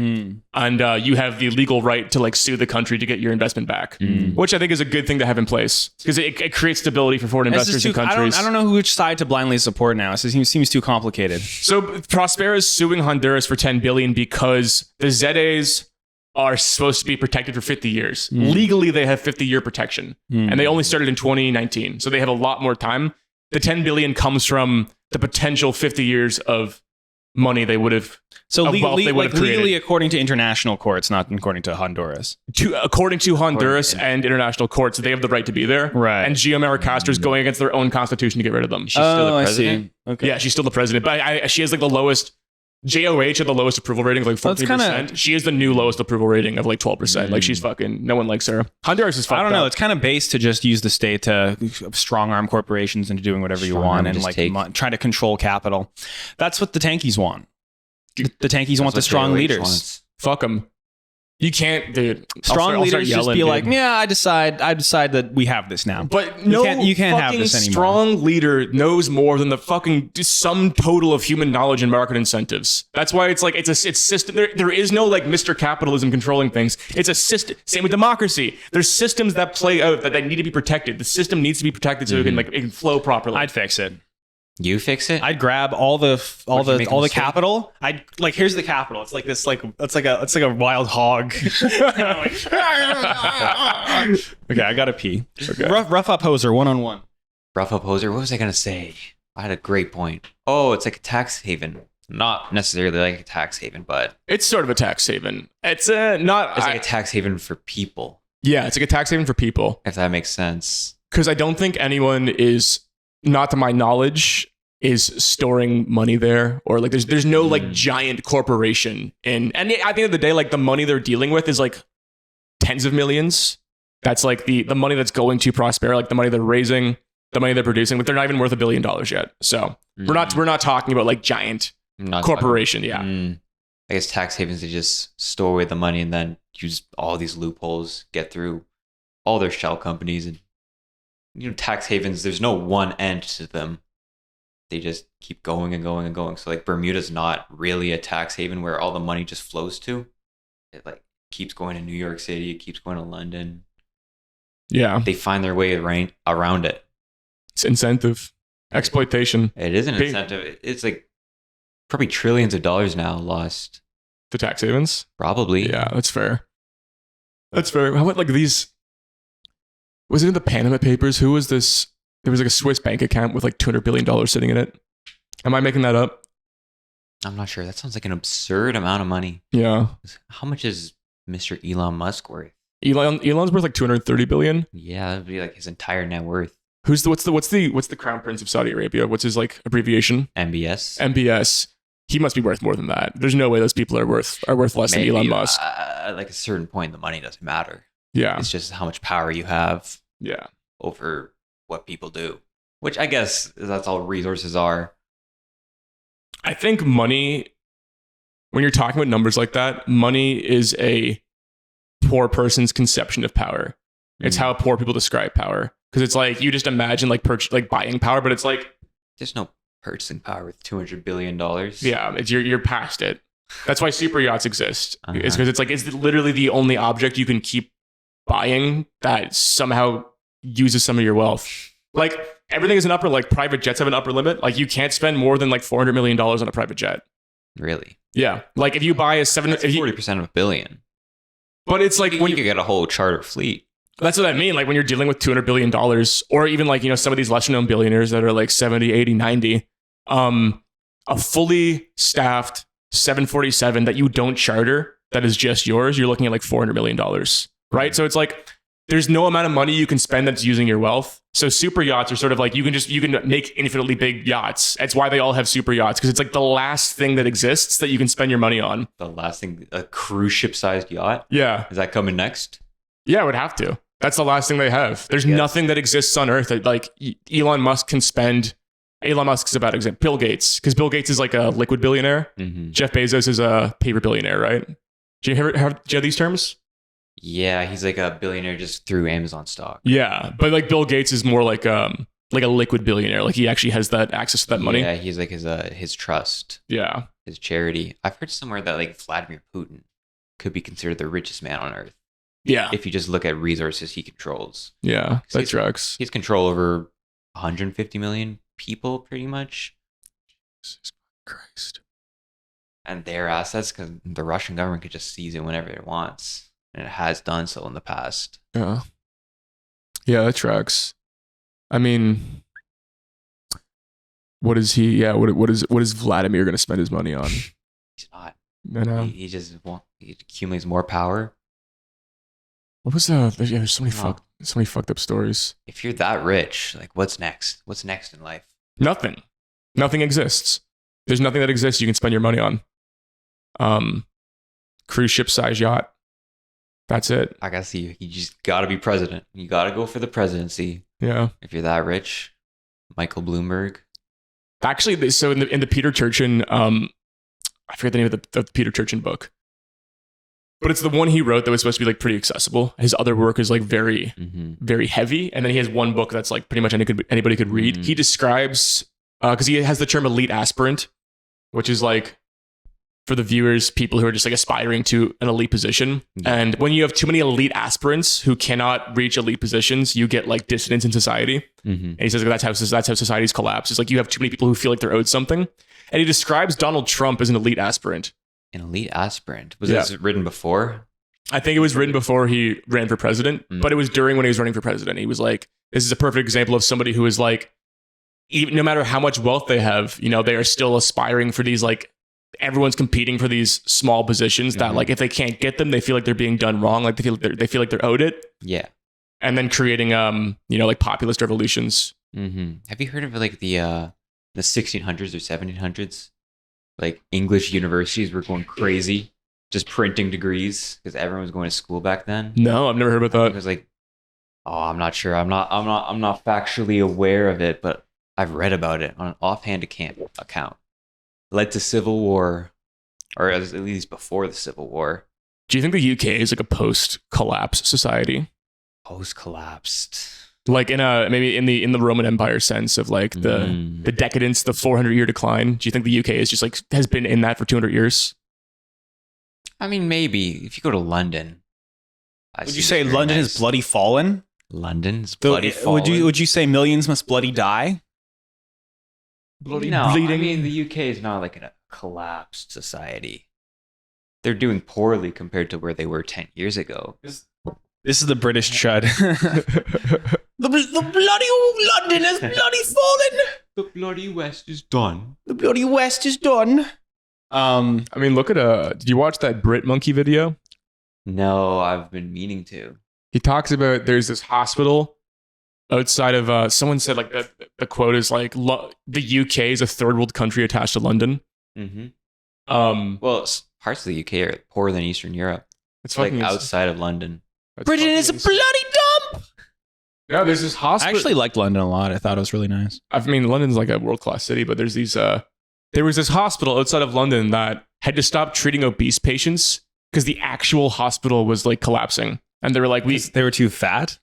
and you have the legal right to like sue the country to get your investment back, which I think is a good thing to have in place because it creates stability for foreign investors in countries. I don't know which side to blindly support now. It seems too complicated. So Prospera is suing Honduras for $10 billion because the ZAs are supposed to be protected for 50 years. Legally, they have 50-year protection, and they only started in 2019, so they have a lot more time. The 10 billion comes from the potential 50 years of money they would have. So legally, according to international courts, not according to Honduras. According to Honduras and international courts, they have the right to be there. Right. And Xiomara Castro is going against their own constitution to get rid of them. She's still the president. I see. Okay. Yeah, she's still the president, but she has like the lowest. JOH had the lowest approval rating of like 14%. She is the new lowest approval rating of like 12%. Like she's fucking, no one likes her. Honduras is fucked I don't know. up. It's kind of based to just use the state to strong arm corporations into doing whatever you want and like try to control capital. That's what the tankies want. The tankies want the strong leaders. Fuck them. You can't, dude. Strong leaders just be like, yeah, I decide that we have this now. But you can't have this anymore. Strong leader knows more than the fucking sum total of human knowledge and market incentives. That's why it's like it's system. There is no like Mr. Capitalism controlling things. It's a system. Same with democracy. There's systems that play out that need to be protected. The system needs to be protected so it can flow properly. I'd fix it. You fix it? I'd grab all the capital. I'd like here's the capital. It's like this it's like a wild hog. Okay, I gotta pee. Okay. Rough up Hoser 1-on-1. Rough up Hoser. What was I gonna say? I had a great point. Oh, it's like a tax haven. Not necessarily like a tax haven, but it's sort of a tax haven. It's like a tax haven for people. Yeah, it's like a tax haven for people. If that makes sense. Because I don't think anyone is, not to my knowledge, is storing money there, or like there's no like giant corporation and at the end of the day, like the money they're dealing with is like tens of millions. That's like the money that's going to Prospera, like the money they're raising, the money they're producing, but they're not even worth $1 billion yet. So we're not talking about like giant corporation. I guess tax havens, they just store away the money and then use all these loopholes, get through all their shell companies. And tax havens, there's no one end to them. They just keep going and going and going. So like Bermuda's not really a tax haven where all the money just flows to. It like keeps going to New York City, it keeps going to London. Yeah. They find their way around it. It's incentive. Exploitation. It is an incentive. It's like probably trillions of dollars now lost. To tax havens? Probably. Yeah, that's fair. That's fair. How about like these? Was it in the Panama Papers? Who was this? There was like a Swiss bank account with like $200 billion sitting in it. Am I making that up? I'm not sure. That sounds like an absurd amount of money. Yeah. How much is Mr. Elon Musk worth? Elon's worth like 230 billion. Yeah, that'd be like his entire net worth. What's the crown prince of Saudi Arabia? What's his like abbreviation? MBS. MBS. He must be worth more than that. There's no way those people are worth less than Elon Musk. At like a certain point, the money doesn't matter. Yeah. It's just how much power you have. Yeah. Over what people do, which I guess that's all resources are. I think money, when you're talking about numbers like that, money is a poor person's conception of power. It's how poor people describe power. Because it's like, you just imagine like buying power, but it's like... There's no purchasing power with $200 billion. Yeah, you're past it. That's why super yachts exist. It's because it's literally the only object you can keep buying that somehow uses some of your wealth. Like, everything is an upper, like private jets have an upper limit. Like, you can't spend more than like $400 million on a private jet. Really? Yeah. Like, if you buy a 40% of a billion. But it's like when you could get a whole charter fleet. That's what I mean. Like when you're dealing with $200 billion, or even like, you know, some of these lesser known billionaires that are like 70, 80, 90, a fully staffed 747 that you don't charter, that is just yours, you're looking at like $400 million, right? So it's like, there's no amount of money you can spend that's using your wealth. So super yachts are sort of like, you can make infinitely big yachts. That's why they all have super yachts, because it's like the last thing that exists that you can spend your money on. The last thing, a cruise ship sized yacht? Yeah. Is that coming next? Yeah, it would have to. That's the last thing they have. There's nothing that exists on Earth that like Elon Musk can spend. Elon Musk is a bad example. Bill Gates, because Bill Gates is like a liquid billionaire. Mm-hmm. Jeff Bezos is a paper billionaire, right? Do you have these terms? Yeah, he's like a billionaire just through Amazon stock. Yeah, but like Bill Gates is more like a liquid billionaire. Like he actually has that access to that money. Yeah, he's like his trust. Yeah, his charity. I've heard somewhere that like Vladimir Putin could be considered the richest man on Earth. Yeah. If you just look at resources he controls. Yeah, that tracks. He's control over 150 million people, pretty much. Jesus Christ. And their assets, because the Russian government could just seize it whenever it wants. And it has done so in the past. Yeah. Yeah, that tracks. I mean, what is he? Yeah, what is Vladimir going to spend his money on? He's not. No. He accumulates more power. What was there's so many fucked up stories. If you're that rich, like what's next? What's next in life? Nothing. Nothing exists. There's nothing that exists you can spend your money on. Cruise ship size yacht. That's it. I guess you just gotta be president. You gotta go for the presidency. Yeah. If you're that rich, Michael Bloomberg. Actually, so in the Peter Turchin, I forget the name of the Peter Turchin book. But it's the one he wrote that was supposed to be like pretty accessible. His other work is like very, very heavy. And then he has one book that's like pretty much anybody could read. He describes, because he has the term elite aspirant, which is like, for the viewers, people who are just like aspiring to an elite position. Yeah. And when you have too many elite aspirants who cannot reach elite positions, you get like dissonance in society. And he says that's how societies collapse. It's like you have too many people who feel like they're owed something. And he describes Donald Trump as an elite aspirant. An elite aspirant? Was this written before? I think it was written before he ran for president, but it was during when he was running for president. He was like, this is a perfect example of somebody who is like, even no matter how much wealth they have, you know, they are still aspiring for these, like, everyone's competing for these small positions that like, if they can't get them, they feel like they're being done wrong. Like they feel like they're owed it. Yeah. And then creating, you know, like populist revolutions. Have you heard of like the 1600s or 1700s? Like English universities were going crazy, just printing degrees because everyone was going to school back then. No, I've never heard about that. It was like, I'm not sure. I'm not factually aware of it, but I've read about it on an offhand account. Led to civil war, or at least before the Civil War. Do you think the UK is like a post-collapse society? Post-collapsed. Like maybe in the Roman Empire sense of like the decadence, the 400-year decline. Do you think the UK is just like has been in that for 200 years? I mean, maybe if you go to London. Would you say London is bloody fallen? London's bloody So, fallen. would you say millions must bloody die? Bloody No, bleeding. I mean, the UK is not like a collapsed society. They're doing poorly compared to where they were 10 years ago. This is the British chud. the bloody London has bloody fallen. The bloody West is done. The bloody West is done. I mean, look at did you watch that Brit Monkey video? No, I've been meaning to. He talks about there's this hospital outside of someone said like the quote is like the UK is a third world country attached to London. Mm-hmm. Well, parts of the UK are poorer than Eastern Europe. It's Like fucking outside of London. Britain is a bloody dump. No, there's this I hospital. actually liked London a lot. I thought it was really nice. I mean, London's like a world class city, but there's these. There was this hospital outside of London that had to stop treating obese patients because the actual hospital was like collapsing, and they were like, They were too fat.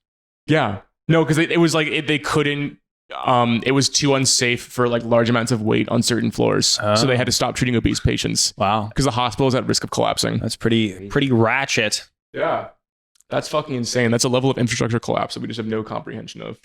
yeah, no, because it was like they couldn't. It was too unsafe for like large amounts of weight on certain floors, so they had to stop treating obese patients. Wow, because the hospital is at risk of collapsing. that's pretty ratchet. Yeah, that's fucking insane. That's a level of infrastructure collapse that we just have no comprehension of.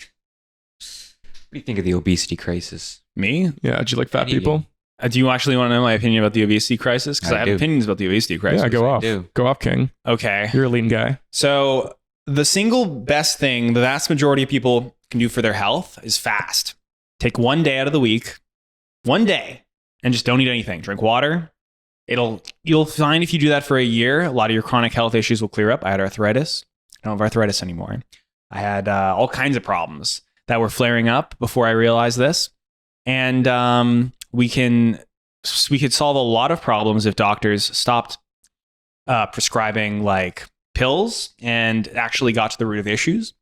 What do you think of the obesity crisis? Me? Yeah, do you like fat Canadian. people? Do you actually want to know my opinion about the obesity crisis? Because I have do. opinions about the obesity crisis. Yeah, go off. do. Go off, King. Okay. You're a lean guy. So the single best thing the vast majority of people can do for their health is fast. Take one day out of the week, and just don't eat anything. Drink water. You'll find if you do that for a year, a lot of your chronic health issues will clear up. I had arthritis. I don't have arthritis anymore. I had all kinds of problems that were flaring up before I realized this. And we could solve a lot of problems if doctors stopped prescribing like pills and actually got to the root of issues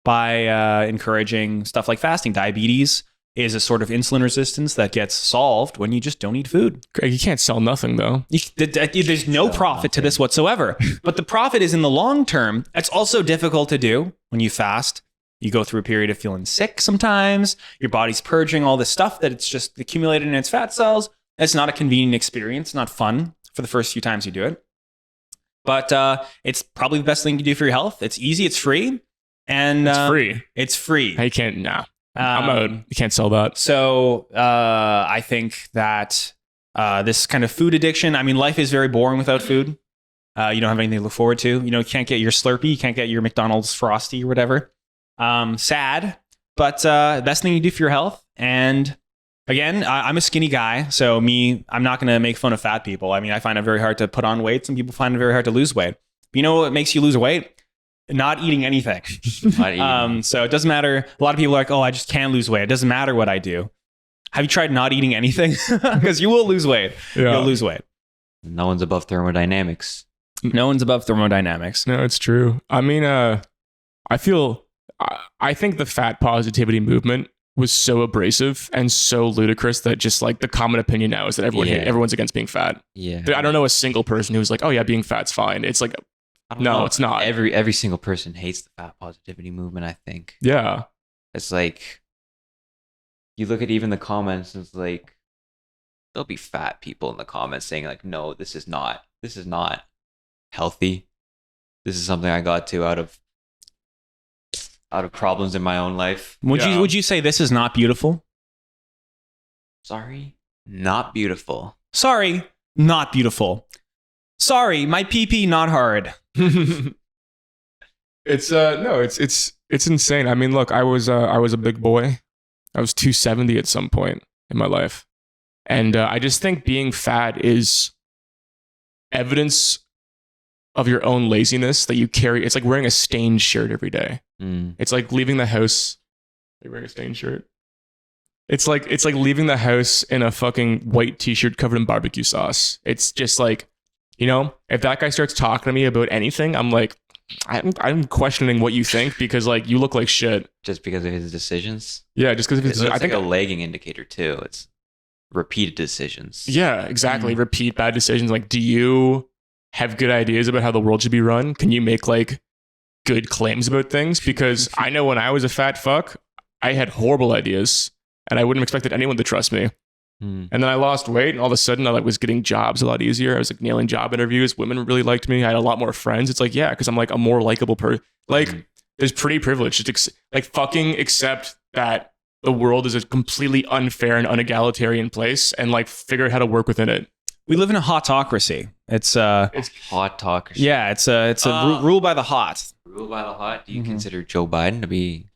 by encouraging stuff like fasting. Diabetes is a sort of insulin resistance that gets solved when you just don't eat food. Greg, you can't sell nothing though. There's no profit to this whatsoever. But the profit is in the long term. It's also difficult to do when you fast. You go through a period of feeling sick sometimes. Your body's purging all this stuff that it's just accumulated in its fat cells. It's not a convenient experience, not fun for the first few times you do it. But it's probably the best thing to do for your health. It's easy, it's free. And It's free. It's free. You can't, nah. I'm out. You can't sell that. So I think that this kind of food addiction, I mean, life is very boring without food. You don't have anything to look forward to. You know, you can't get your Slurpee, you can't get your McDonald's Frosty or whatever. Sad, but best thing you do for your health. And again, I'm a skinny guy, so I'm not going to make fun of fat people. I mean, I find it very hard to put on weight. Some people find it very hard to lose weight. But you know what makes you lose weight? Not eating anything. Not eating. So it doesn't matter. A lot of people are like, oh, I just can't lose weight. It doesn't matter what I do. Have you tried not eating anything? Because you will lose weight. Yeah. You'll lose weight. No one's above thermodynamics. No one's above thermodynamics. No, it's true. I mean, I think the fat positivity movement was so abrasive and so ludicrous that just like the common opinion now is that everyone's against being fat. Yeah. I don't know a single person who's like, oh yeah, being fat's fine. It's like, I don't no, know. it's not. Every single person hates the fat positivity movement, I think. Yeah. It's like, you look at even the comments, and it's like, there'll be fat people in the comments saying like, no, this is not healthy. This is something I got to out of problems in my own life. Would you say this is not beautiful? Sorry, not beautiful. Sorry, not beautiful. Sorry, my pee not hard. It's insane. I mean, look, I was a big boy. I was 270 at some point in my life. And I just think being fat is evidence of your own laziness that you carry. It's like wearing a stained shirt every day. It's like leaving the house. Are you wearing a stained shirt? It's like leaving the house in a fucking white t-shirt covered in barbecue sauce. It's just like, you know, if that guy starts talking to me about anything, I'm like, I'm questioning what you think because like you look like shit. Just because of his decisions? Yeah, just because of his It's I think like a lagging indicator too. It's repeated decisions. Yeah, exactly. Repeat bad decisions. Like, do you have good ideas about how the world should be run? Can you make like good claims about things? Because I know when I was a fat fuck, I had horrible ideas and I wouldn't have expected anyone to trust me. And then I lost weight and all of a sudden I like was getting jobs a lot easier. I was like nailing job interviews. Women really liked me. I had a lot more friends. It's like, yeah, because I'm like a more likable person. Like is pretty privileged. Just like fucking accept that the world is a completely unfair and unegalitarian place, and like figure out how to work within it. We live in a hotocracy. It's hot talk. yeah, it's a rule by the hot. Rule by the hot. Do you consider Joe Biden to be?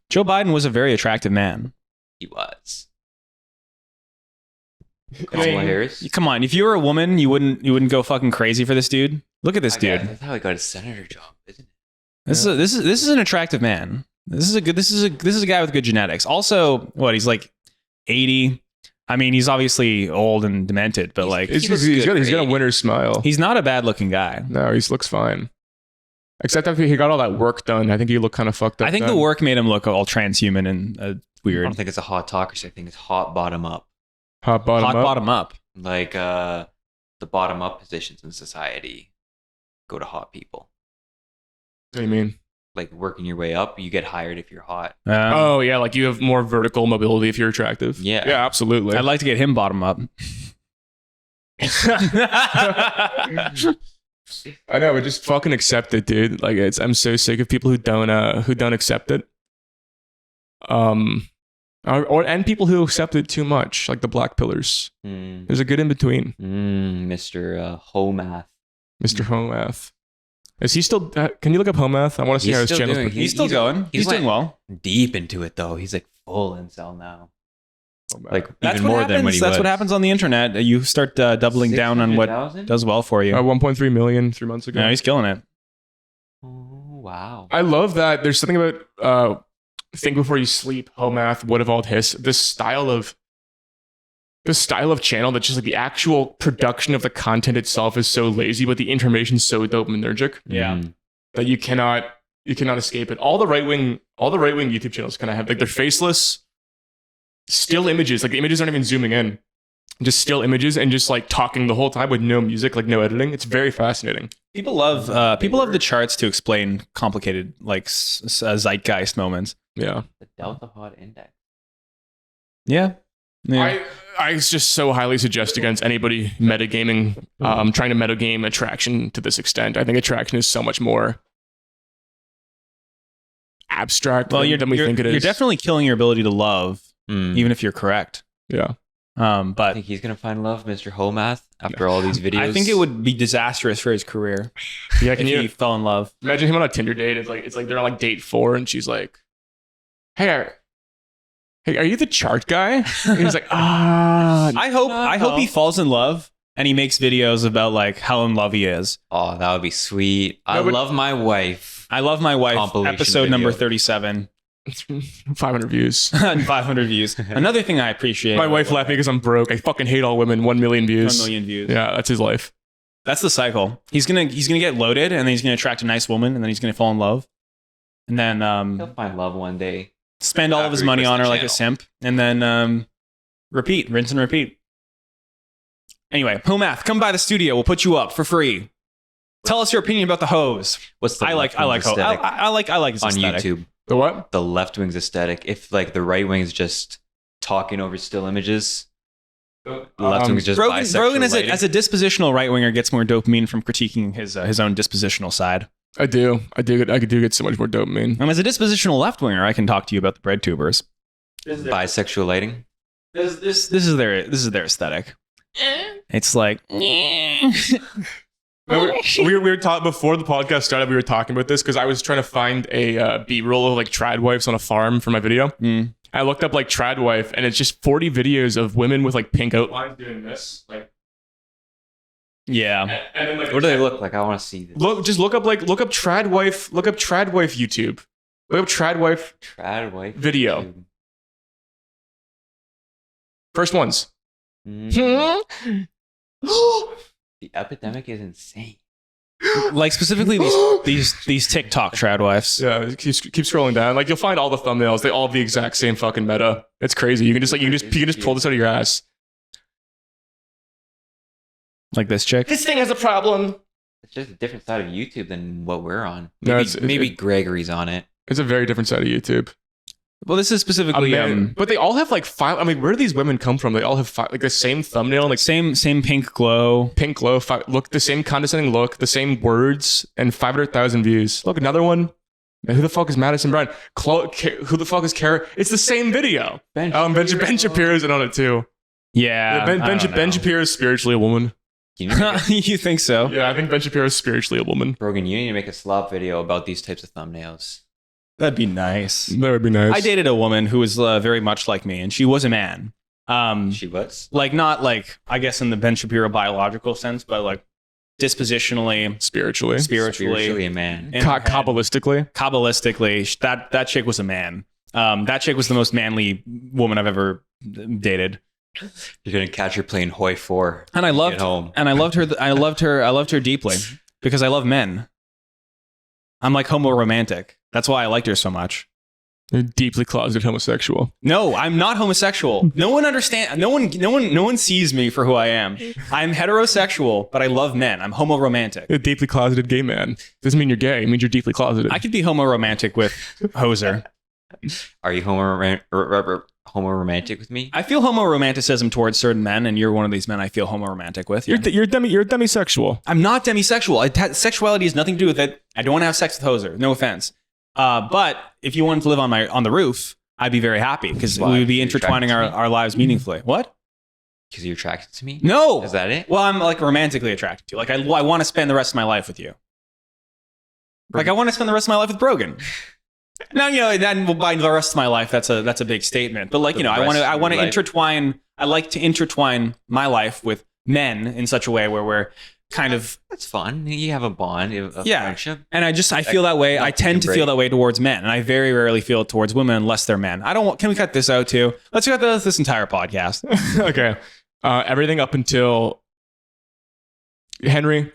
Joe Biden was a very attractive man. He was. Kamala Harris. Come on, if you were a woman, you wouldn't go fucking crazy for this dude. Look at this dude. That's how he got a senator job, isn't it? This is an attractive man. This is a guy with good genetics. Also, what, he's like 80. I mean, he's obviously old and demented, but like he's got a winner's smile. He's not a bad looking guy. No, he looks fine. Except after he got all that work done, I think he looked kind of fucked up. I think the work made him look all transhuman and weird. I don't think it's a hot talkers. I think it's hot bottom up. Hot bottom up. Like the bottom up positions in society go to hot people. What do you mean? Like working your way up, you get hired if you're hot. Oh yeah, like you have more vertical mobility if you're attractive. Yeah, absolutely. I'd like to get him bottom up. I know, but just fucking accept it, dude. Like I'm so sick of people who don't accept it. And people who accept it too much, like the black pillars. There's a good in between. Mr. Homath. Mr. Homath. Is he still? Can you look up Homath? I want to see how his channel's. He's still going. He's doing well. Deep into it though. He's like full incel now. Like that's even more happens. than what he That's was. what happens on the internet. You start doubling down on what 600,000? does well for you. 1.3 million 3 months ago. No, he's killing it. Oh wow! I love that. There's something about think before you sleep. Homath, what of all this? This style of channel that just like the actual production of the content itself is so lazy, but the information's so dopaminergic. Yeah. That you cannot escape it. All the right wing YouTube channels kind of have like they're faceless, still images. Like the images aren't even zooming in, just still images and just like talking the whole time with no music, like no editing. It's very fascinating. People love the charts to explain complicated like zeitgeist moments. Yeah. The Delta Hot Index. Yeah. I just so highly suggest against anybody metagaming, trying to metagame attraction to this extent. I think attraction is so much more abstract than we think it is. You're definitely killing your ability to love, even if you're correct. Yeah. But I think he's gonna find love, Mr. Homath, after all these videos. I think it would be disastrous for his career. Yeah, if he fell in love. Imagine him on a Tinder date. It's like they're on like date 4, and she's like, "Hey, are you the chart guy?" And he's like, I hope he falls in love and he makes videos about like how in love he is. Oh, that would be sweet. I love my wife. Episode number 37. 500 views. 500 views. Another thing I appreciate. My wife left me because I'm broke. I fucking hate all women. 1 million views. 1 million views. Yeah, that's his life. That's the cycle. He's gonna get loaded, and then he's gonna attract a nice woman, and then he's gonna fall in love, and then he'll find love one day. Spend all of his money on her like a simp, and then rinse and repeat. Anyway, Homath, come by the studio. We'll put you up for free. Tell us your opinion about the hose. What's the I like his on aesthetic. YouTube? The what? The left wing's aesthetic. If like the right wing's just talking over still images, the left wing's just bisexual Rogan as lighting. a dispositional right winger gets more dopamine from critiquing his own dispositional side. I do get so much more dopamine. And as a dispositional left winger, I can talk to you about the bread tubers. Bisexual lighting. This is their aesthetic. It's like we were talking before the podcast started. We were talking about this because I was trying to find a B-roll of like trad wives on a farm for my video. I looked up like trad wife, and it's just 40 videos of women with like pink outlines doing this. Like, yeah. And then, like, what do they look like? I want to see this. Look up trad wife. Look up trad wife YouTube. Look up trad wife video. YouTube. First ones. The epidemic is insane. Like specifically these TikTok trad wives. Yeah, keep scrolling down. Like you'll find all the thumbnails. They all have the exact same fucking meta. It's crazy. You can just pull this out of your ass. Like this chick. This thing has a problem. It's just a different side of YouTube than what we're on. Maybe Gregory's on it. It's a very different side of YouTube. Well, this is specifically, but they all have like five. I mean, where do these women come from? They all have like the same thumbnail, like same pink glow, look, the same condescending look, the same words, and 500,000 views. Look, another one, Who the fuck is Madison Brown? Who the fuck is Kara? It's the same video. Ben Shapiro's in on it too. Yeah. Ben Shapiro is spiritually a woman. You think so? Yeah, I think Ben Shapiro is spiritually a woman. Brogan, you need to make a slop video about these types of thumbnails. That'd be nice. That would be nice. I dated a woman who was very much like me, and she was a man. She was? Like, not like, I guess in the Ben Shapiro biological sense, but like dispositionally, spiritually a man. Kabbalistically, that chick was a man. That chick was the most manly woman I've ever dated. You're gonna catch her playing Hoi 4. And I loved her. I loved her deeply because I love men. I'm like homo-romantic. That's why I liked her so much. You're deeply closeted homosexual. No, I'm not homosexual. No one sees me for who I am. I'm heterosexual, but I love men. I'm homo-romantic. You're a deeply closeted gay man. Doesn't mean you're gay. It means you're deeply closeted. I could be homo-romantic with Hoser. Are you homo-romantic with me? I feel homo-romanticism towards certain men, and you're one of these men I feel homo-romantic with. Yeah. You're demisexual. I'm not demisexual. Sexuality has nothing to do with it. I don't want to have sex with Hoser. No offense. But if you wanted to live on the roof, I'd be very happy because we would be intertwining our lives meaningfully. What? Because you're attracted to me? No. Is that it? Well, I'm like romantically attracted to you. Like I want to spend the rest of my life with you. Like I want to spend the rest of my life with Brogan. Now, then by the rest of my life, that's a big statement. But like, I want to intertwine. I like to intertwine my life with men in such a way where we're kind of. That's fun. You have a bond, friendship. And I feel that way. I tend to feel that way towards men, and I very rarely feel it towards women unless they're men. Can we cut this out too? Let's cut this entire podcast. Okay. Everything up until Henry.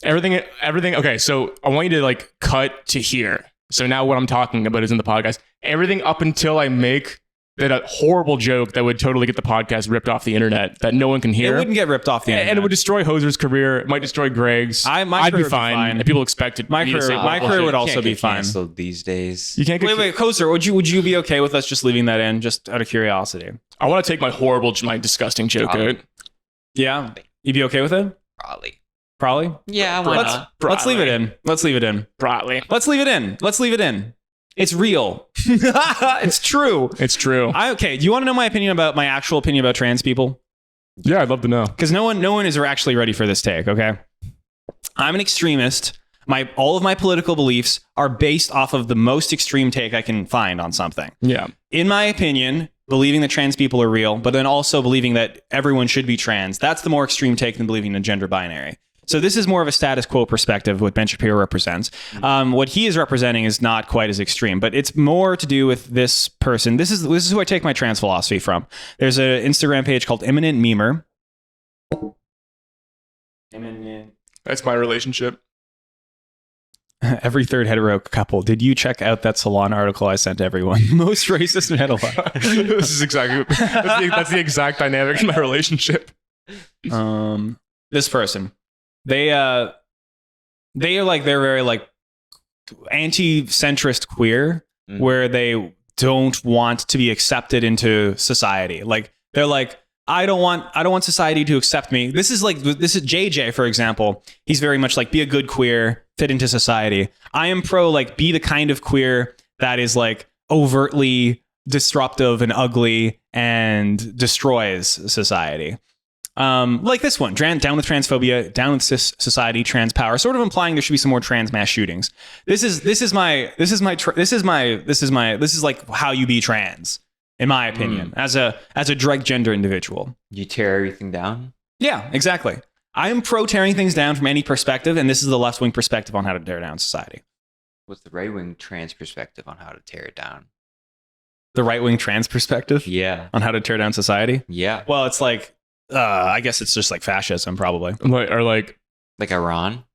Everything. Okay. So I want you to like cut to here. So now what I'm talking about is in the podcast. Everything up until I make a horrible joke that would totally get the podcast ripped off the internet that no one can hear. It wouldn't get ripped off the internet. And it would destroy Hoser's career. It might destroy Greg's. I'd be fine. And people expected my career would also be fine. Canceled these days. You can't get wait, Hoser, would you be okay with us just leaving that in, just out of curiosity? I want to take my disgusting joke out. Yeah, you'd be okay with it? Probably? Yeah, why not? Let's leave it in. Probably. Let's leave it in. It's real. It's true. It's true. Okay, do you want to know my actual opinion about trans people? Yeah, I'd love to know. Because no one is actually ready for this take, okay? I'm an extremist. All of my political beliefs are based off of the most extreme take I can find on something. Yeah. In my opinion, believing that trans people are real, but then also believing that everyone should be trans, that's the more extreme take than believing in a gender binary. So this is more of a status quo perspective, what Ben Shapiro represents. What he is representing is not quite as extreme, but it's more to do with this person. This is who I take my trans philosophy from. There's an Instagram page called Imminent Memer. That's my relationship. Every third hetero couple. Did you check out that Salon article I sent everyone? Most racist in hetero. This is exactly that's the exact dynamic in my relationship. This person. They're very like anti-centrist queer, where they don't want to be accepted into society. Like they're like, I don't want society to accept me. This is JJ, for example. He's very much like, be a good queer, fit into society. I am pro like, be the kind of queer that is like overtly disruptive and ugly and destroys society. Like this one, down with transphobia, down with cis society, trans power, sort of implying there should be some more trans mass shootings. This is like how you be trans, in my opinion, as a direct gender individual. You tear everything down? Yeah, exactly. I am pro tearing things down from any perspective, and this is the left wing perspective on how to tear down society. What's the right wing trans perspective on how to tear it down? The right wing trans perspective? Yeah. On how to tear down society? Yeah. Well, it's like, I guess it's just like fascism, probably. Or like Iran.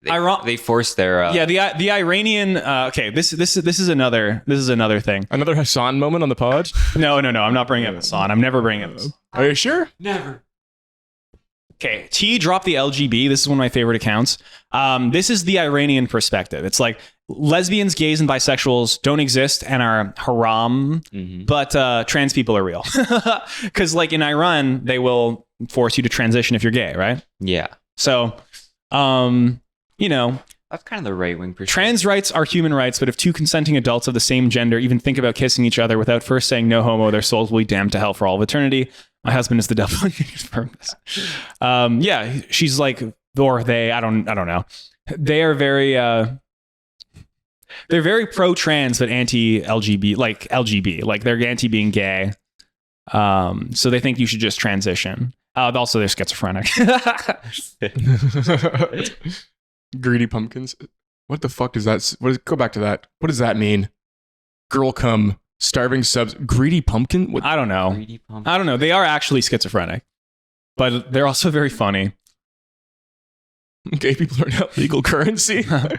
Iran. They forced their the Iranian. Okay, this is another thing. Another Hassan moment on the pod. No. I'm not bringing up Hassan. I'm never bringing up this. Are you sure? Never. Okay, T dropped the LGB. This is one of my favorite accounts. This is the Iranian perspective. It's like lesbians, gays, and bisexuals don't exist and are haram, but trans people are real. Because like in Iran, they will force you to transition if you're gay, right? Yeah. So, That's kind of the right-wing perspective. Trans rights are human rights, but if two consenting adults of the same gender even think about kissing each other without first saying no homo, their souls will be damned to hell for all of eternity. My husband is the devil. Yeah, she's like, or they, I don't know. They are very, they're very pro-trans, but anti-LGB, like LGB, like they're anti being gay. So they think you should just transition. Also, they're schizophrenic. Greedy pumpkins. What the fuck does that? Go back to that. What does that mean? Girl cum. Starving subs. Greedy pumpkin? What? I don't know. I don't know. They are actually schizophrenic, but they're also very funny. Gay people are not legal currency. Yeah,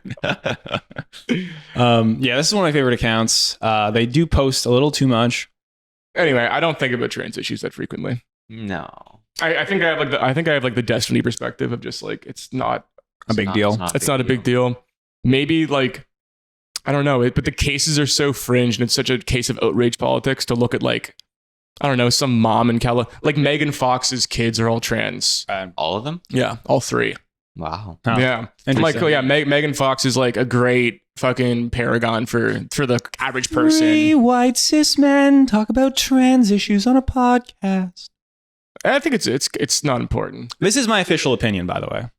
this is one of my favorite accounts. They do post a little too much. Anyway, I don't think about trans issues that frequently. No. I think I have like the Destiny perspective of just like it's not a big deal. It's not a big deal. Maybe like I don't know, but the cases are so fringe and it's such a case of outrage politics to look at like I don't know, some mom in California, like Megan Fox's kids are all trans. All of them? Yeah, all three. Wow. Oh, yeah. Like, yeah, Megan Fox is like a great fucking paragon for the average person. Three white cis men talk about trans issues on a podcast. I think it's not important. This is my official opinion, by the way.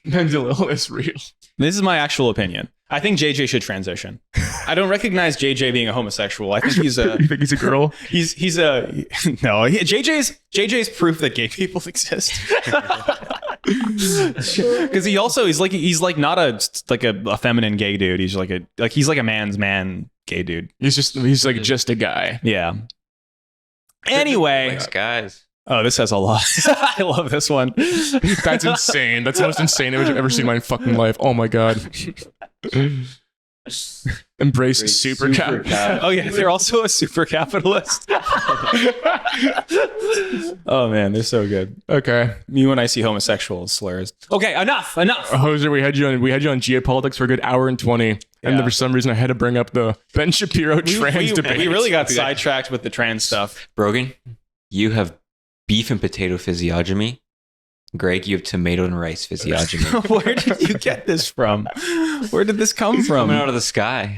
Mental illness real. This is my actual opinion. I think JJ should transition. I don't recognize JJ being a homosexual. I think he's a. You think he's a girl? He's a no. JJ's proof that gay people exist. Because he's like not a feminine gay dude. He's like a man's man gay dude. He's like just a guy. Yeah. Anyway, Thanks, guys. Oh, this has a lot. I love this one. That's insane. That's the most insane image I've ever seen in my fucking life. Oh my god. Embrace super cap. Oh yeah, they're also a super capitalist. Oh man, they're so good. Okay, me when I see homosexual slurs. Okay, enough. Hoser, we had you on Geopolitics for a good hour and 20, and for some reason I had to bring up the Ben Shapiro trans debate. We really got sidetracked with the trans stuff. Brogan, you have beef and potato physiognomy. Greg, you have tomato and rice physiognomy. Where did you get this from? Where did this come from? Coming out of the sky.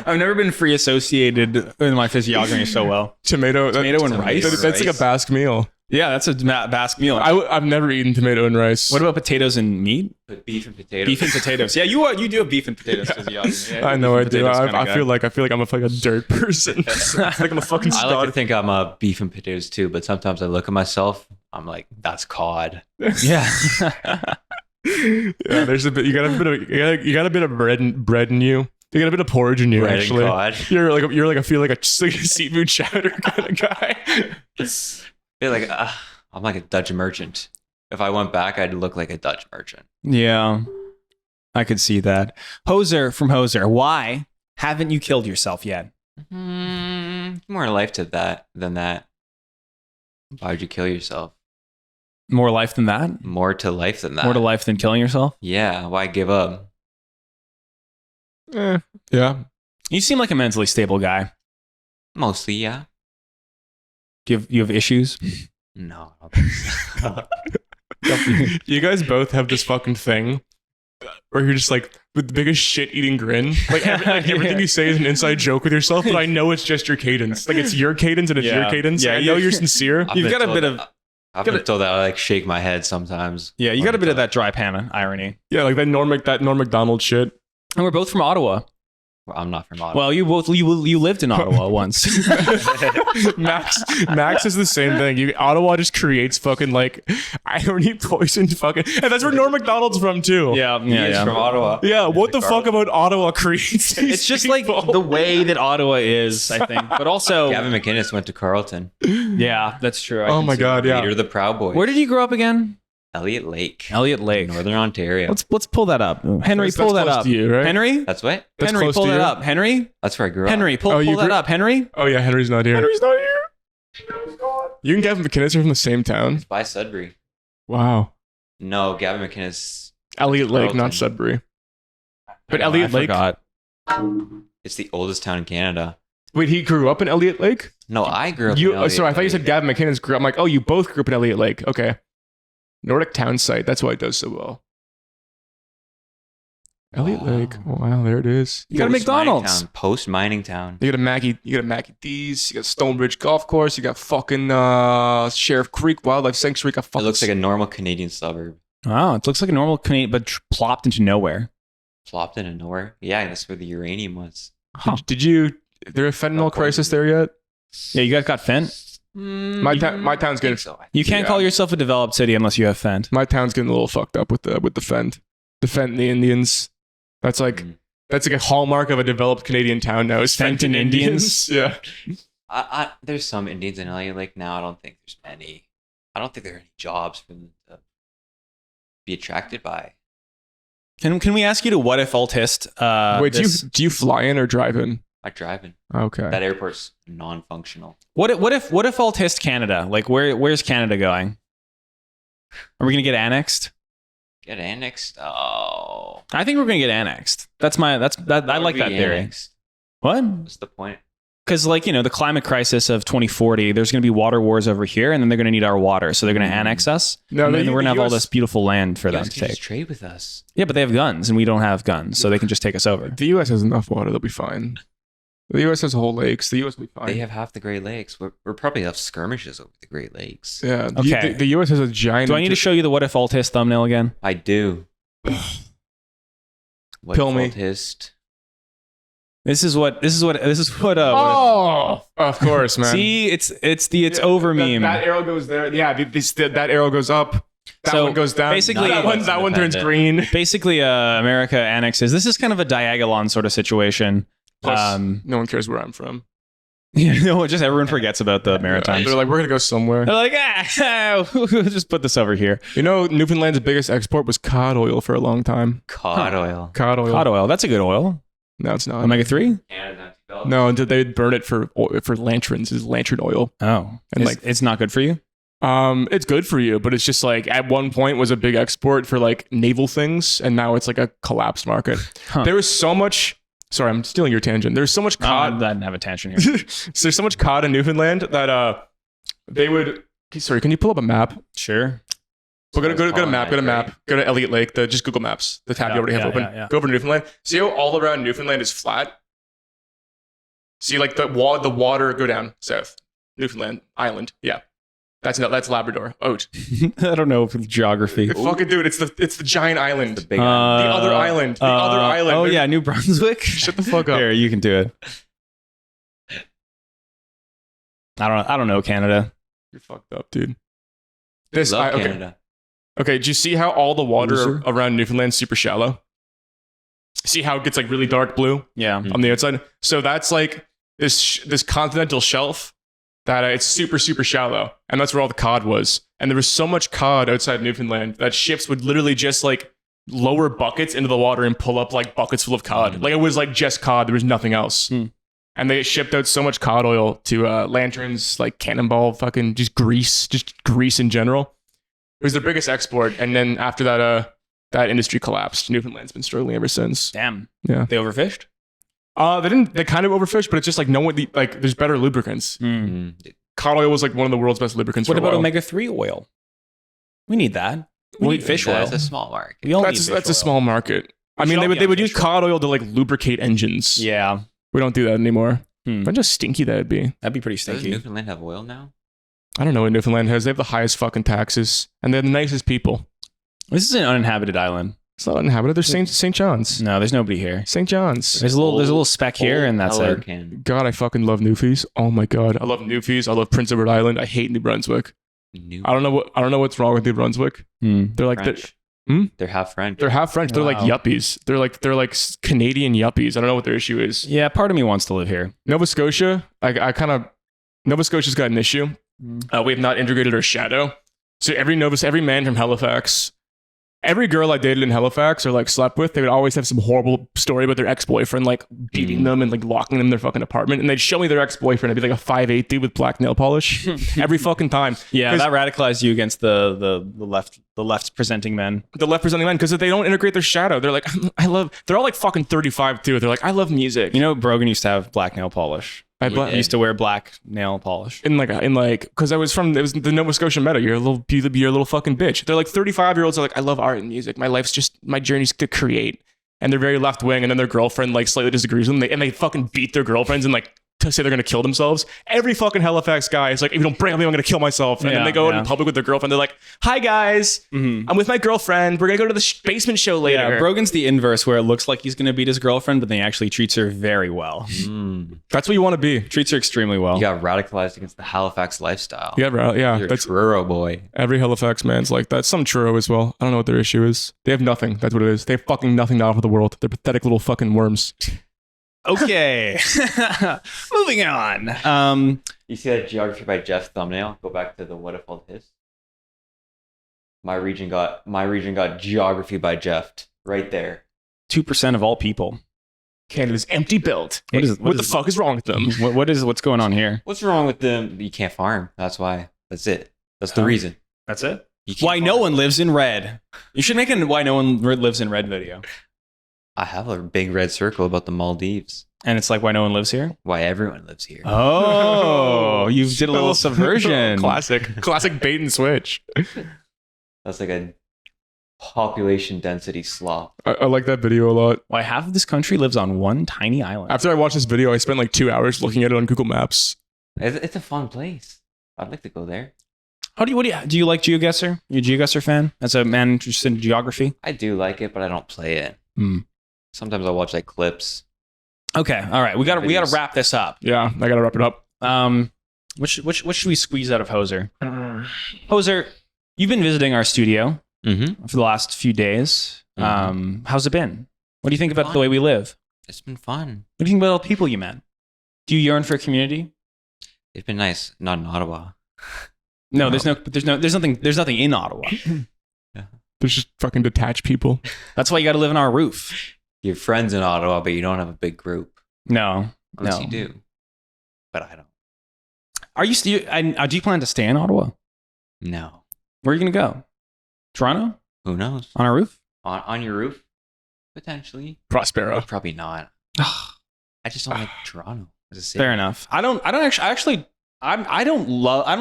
I've never been free associated in my physiognomy so well. Tomato and rice? That's like a Basque meal. Yeah, that's a Basque meal. I've never eaten tomato and rice. What about potatoes and meat? But beef and potatoes. Beef and potatoes. Yeah, you do have beef and potatoes physiognomy. Yeah, I know I do. I feel like I'm like a dirt person. Like I'm a fucking I like to think I'm a beef and potatoes too, but sometimes I look at myself, I'm like, that's cod. Yeah. Yeah, there's a bit. You got a bit of bread in you. You got a bit of porridge in you. Bread actually, and cod. you're like I feel like a seafood chowder kind of guy. Like I'm like a Dutch merchant. If I went back, I'd look like a Dutch merchant. Yeah, I could see that. Hoser from Hoser, why haven't you killed yourself yet? More life to that than that. Why'd you kill yourself? More life than that? More to life than that. More to life than killing yourself? Yeah, why give up? Yeah. You seem like a mentally stable guy. Mostly, yeah. Do you have issues? No. I don't think so. You guys both have this fucking thing where you're just like with the biggest shit-eating grin. Like everything you say is an inside joke with yourself, but I know it's just your cadence. Like it's your cadence and it's your cadence. Yeah, I know you're sincere. You've got a bit of... I've been told that I like shake my head sometimes. Yeah, you got a bit of that dry pan irony. Yeah, like that Norm Macdonald shit. And we're both from Ottawa. Well, I'm not from Ottawa. Well, you lived in Ottawa once. Max is the same thing. Ottawa just creates fucking like irony poisoned fucking, and that's where Norm Macdonald's from too. Yeah. He's from Ottawa. Yeah, what the fuck about Ottawa creates? It's just like the way that Ottawa is, I think. But also, Gavin McInnes went to Carleton. Yeah, that's true. Oh my god, yeah. Leader of the Proud Boys. Where did you grow up again? Elliott Lake, Northern Ontario. Let's pull that up. Henry, pull that up. To you, right? Henry, that's what. That's Henry, pull that up. Henry, that's where I grew up. Henry, pull that up. Henry. Oh yeah, Henry's not here. You and Gavin McInnes are from the same town. It's by Sudbury. Wow. No, Gavin McInnes. Elliott Lake, not Sudbury. But Elliott Lake. Forgot. It's the oldest town in Canada. Wait, he grew up in Elliott Lake? No, I grew up in Elliott Sorry, I thought you Lake. said Gavin McInnes grew up. I'm like, oh, you both grew up in Elliott Lake. Okay. Nordic town site. That's why it does so well. Elliott Lake. Oh, wow, there it is. You got a McDonald's. Post mining town. You got a Mackie D's. You got Stonebridge Golf Course. You got fucking Sheriff Creek Wildlife Sanctuary. It looks like a normal Canadian suburb. Wow, it looks like a normal Canadian, but plopped into nowhere. Plopped into nowhere? Yeah, that's where the uranium was. Huh. Did you... There a fentanyl crisis there yet? Yeah, you guys got fent? My town's getting... So. You can't call yourself a developed city unless you have fent. My town's getting a little fucked up with the fent. The fent and the Indians. That's like a hallmark of a developed Canadian town now. Is fent and Indians. Yeah. There's some Indians in LA Lake now. I don't think there's any. I don't think there are any jobs for them to be attracted by. Can we ask you to what if altist? Wait, do you fly in or drive in? I drive in. Okay. That airport's non-functional. What if altist Canada? Like where's Canada going? Are we gonna get annexed? Get annexed? Oh. I think we're gonna get annexed. I like that theory. Annexed? What? What's the point? Because the climate crisis of 2040, there's going to be water wars over here, and then they're going to need our water, so they're going to annex us. No, and then we're going to have all this beautiful land for them to take. Just trade with us. Yeah, but they have guns, and we don't have guns, so they can just take us over. The U.S. has enough water; they'll be fine. The U.S. has whole lakes. The U.S. will be fine. They have half the Great Lakes. We're probably have skirmishes over the Great Lakes. Yeah. Okay. The U.S. has a giant. Do I need to show you the what if altist thumbnail again? I do. What Pill me. Altist? This is what. Oh, of course, man. See, it's over meme. That arrow goes there. Yeah, that arrow goes up. That one goes down. Basically, that one turns green. Basically, America annexes. This is kind of a diagolon sort of situation. Plus, no one cares where I'm from. Yeah, no, just everyone forgets about the Maritimes. They're like, we're gonna go somewhere. They're like, we'll just put this over here. Newfoundland's biggest export was cod oil for a long time. Cod oil. Cod oil. That's a good oil. No, it's not. Omega-3? No, they'd burn it for lanterns. It's lantern oil. Oh, and it's not good for you. It's good for you, but it's just like at one point was a big export for like naval things, and now it's like a collapsed market. Huh. There was so much. Sorry, I'm stealing your tangent. There's so much cod. I didn't have a tangent here. So there's so much cod in Newfoundland that they would. Sorry, can you pull up a map? Sure. Go to map. Go to Elliott Lake. Just Google Maps. The tab you already have open. Yeah. Go over to Newfoundland. See how all around Newfoundland is flat. See like the water go down south. Newfoundland Island. Yeah. That's Labrador. Oh, I don't know geography. Fucking dude, it's the giant island. The big island. The other island. Oh yeah, New Brunswick. Shut the fuck up. Here, you can do it. I don't know Canada. You're fucked up, dude. Canada. Okay, do you see how all the water around Newfoundland's super shallow? See how it gets like really dark blue? Yeah. On the outside? So that's like this continental shelf that it's super, super shallow. And that's where all the cod was. And there was so much cod outside Newfoundland that ships would literally just like lower buckets into the water and pull up like buckets full of cod. Like it was like just cod. There was nothing else. And they shipped out so much cod oil to lanterns, like Cannonball, fucking just grease in general. It was their biggest export. And then after that, that industry collapsed. Newfoundland's been struggling ever since. Damn. Yeah. They overfished? They kind of overfished, but it's just like there's better lubricants. Cod oil was like one of the world's best lubricants. What about omega-3 oil? We need that. We need fish oil. That's a small market. That's a small market. I mean, they would use cod oil to like lubricate engines. Yeah. We don't do that anymore. Imagine how stinky that'd be. That'd be pretty stinky. Does Newfoundland have oil now? I don't know what Newfoundland has. They have the highest fucking taxes, and they're the nicest people. This is an uninhabited island. It's not uninhabited. There's St. John's. No, there's nobody here. St. John's. There's a little speck here, and that's it. God, I fucking love Newfies. Oh my god, I love Newfies. I love Prince Edward Island. I hate New Brunswick. I don't know what's wrong with New Brunswick. They're like they're half French. They're half French. They're like yuppies. They're like Canadian yuppies. I don't know what their issue is. Yeah, part of me wants to live here. Nova Scotia. Nova Scotia's got an issue. We have not integrated our shadow. So every man from Halifax, every girl I dated in Halifax or like slept with, they would always have some horrible story about their ex-boyfriend, like beating them and like locking them in their fucking apartment. And they'd show me their ex-boyfriend. It'd be like a 5'8" dude with black nail polish every fucking time. Yeah, that radicalized you against the left presenting men. The left presenting men, because they don't integrate their shadow. They're like, they're all like fucking 35 too. They're like, I love music. Brogan used to have black nail polish. I used to wear black nail polish. Because it was the Nova Scotian meta. You're a little fucking bitch. They're like 35-year-olds are like, I love art and music. My journey's to create. and they're very left wing, and then their girlfriend like slightly disagrees with them, and they fucking beat their girlfriends and like to say they're gonna kill themselves. Every fucking Halifax guy is like, if you don't bring up me, I'm gonna kill myself. And then they go out in public with their girlfriend. They're like, "Hi guys, I'm with my girlfriend. We're gonna go to the basement show later." Yeah, Brogan's the inverse, where it looks like he's gonna beat his girlfriend, but then he actually treats her very well. That's what you want to be. Treats her extremely well. You got radicalized against the Halifax lifestyle. Yeah, You're that's a Truro boy. every Halifax man's like that. Some Truro as well. I don't know what their issue is. They have nothing. That's what it is. They have fucking nothing to offer the world. They're pathetic little fucking worms. Okay. Moving on. You see that Geography by Jeff thumbnail? Go back to the what if all his. My region got Geography by Jeff right there. 2% of all people. Canada's empty built. What The fuck is wrong with them? What's going on here? What's wrong with them? You can't farm. That's why. That's it. That's the reason. That's it? You can't Why farm. no one lives in red. You should make a why no one lives in red video. I have a big red circle about the Maldives. And it's like why no one lives here? Why everyone lives here. Oh, you did a little subversion. Classic bait and switch. That's like a population density slop. I like that video a lot. Why half of this country lives on one tiny island. After I watched this video, I spent like 2 hours looking at it on Google Maps. It's a fun place. I'd like to go there. Do you like GeoGuessr? You a GeoGuessr fan? As a man interested in geography? I do like it, but I don't play it. Sometimes I'll watch like clips. Okay, all right. We gotta wrap this up. Yeah, I gotta wrap it up. What should we squeeze out of Hoser? Hoser, you've been visiting our studio for the last few days. How's it been? What do you think about the way we live? It's been fun. What do you think about all the people you met? Do you yearn for a community? It's been nice. Not in Ottawa. No, there's nothing in Ottawa. Yeah. There's just fucking detached people. That's why you got to live in our roof. You have friends in Ottawa, but you don't have a big group. No, Unless you do. But I don't. Are you? Do you plan to stay in Ottawa? No. Where are you gonna go? Toronto? Who knows? On our roof? On your roof? Potentially. Prospero. But probably not. I just don't like Toronto as a city. Fair enough. I don't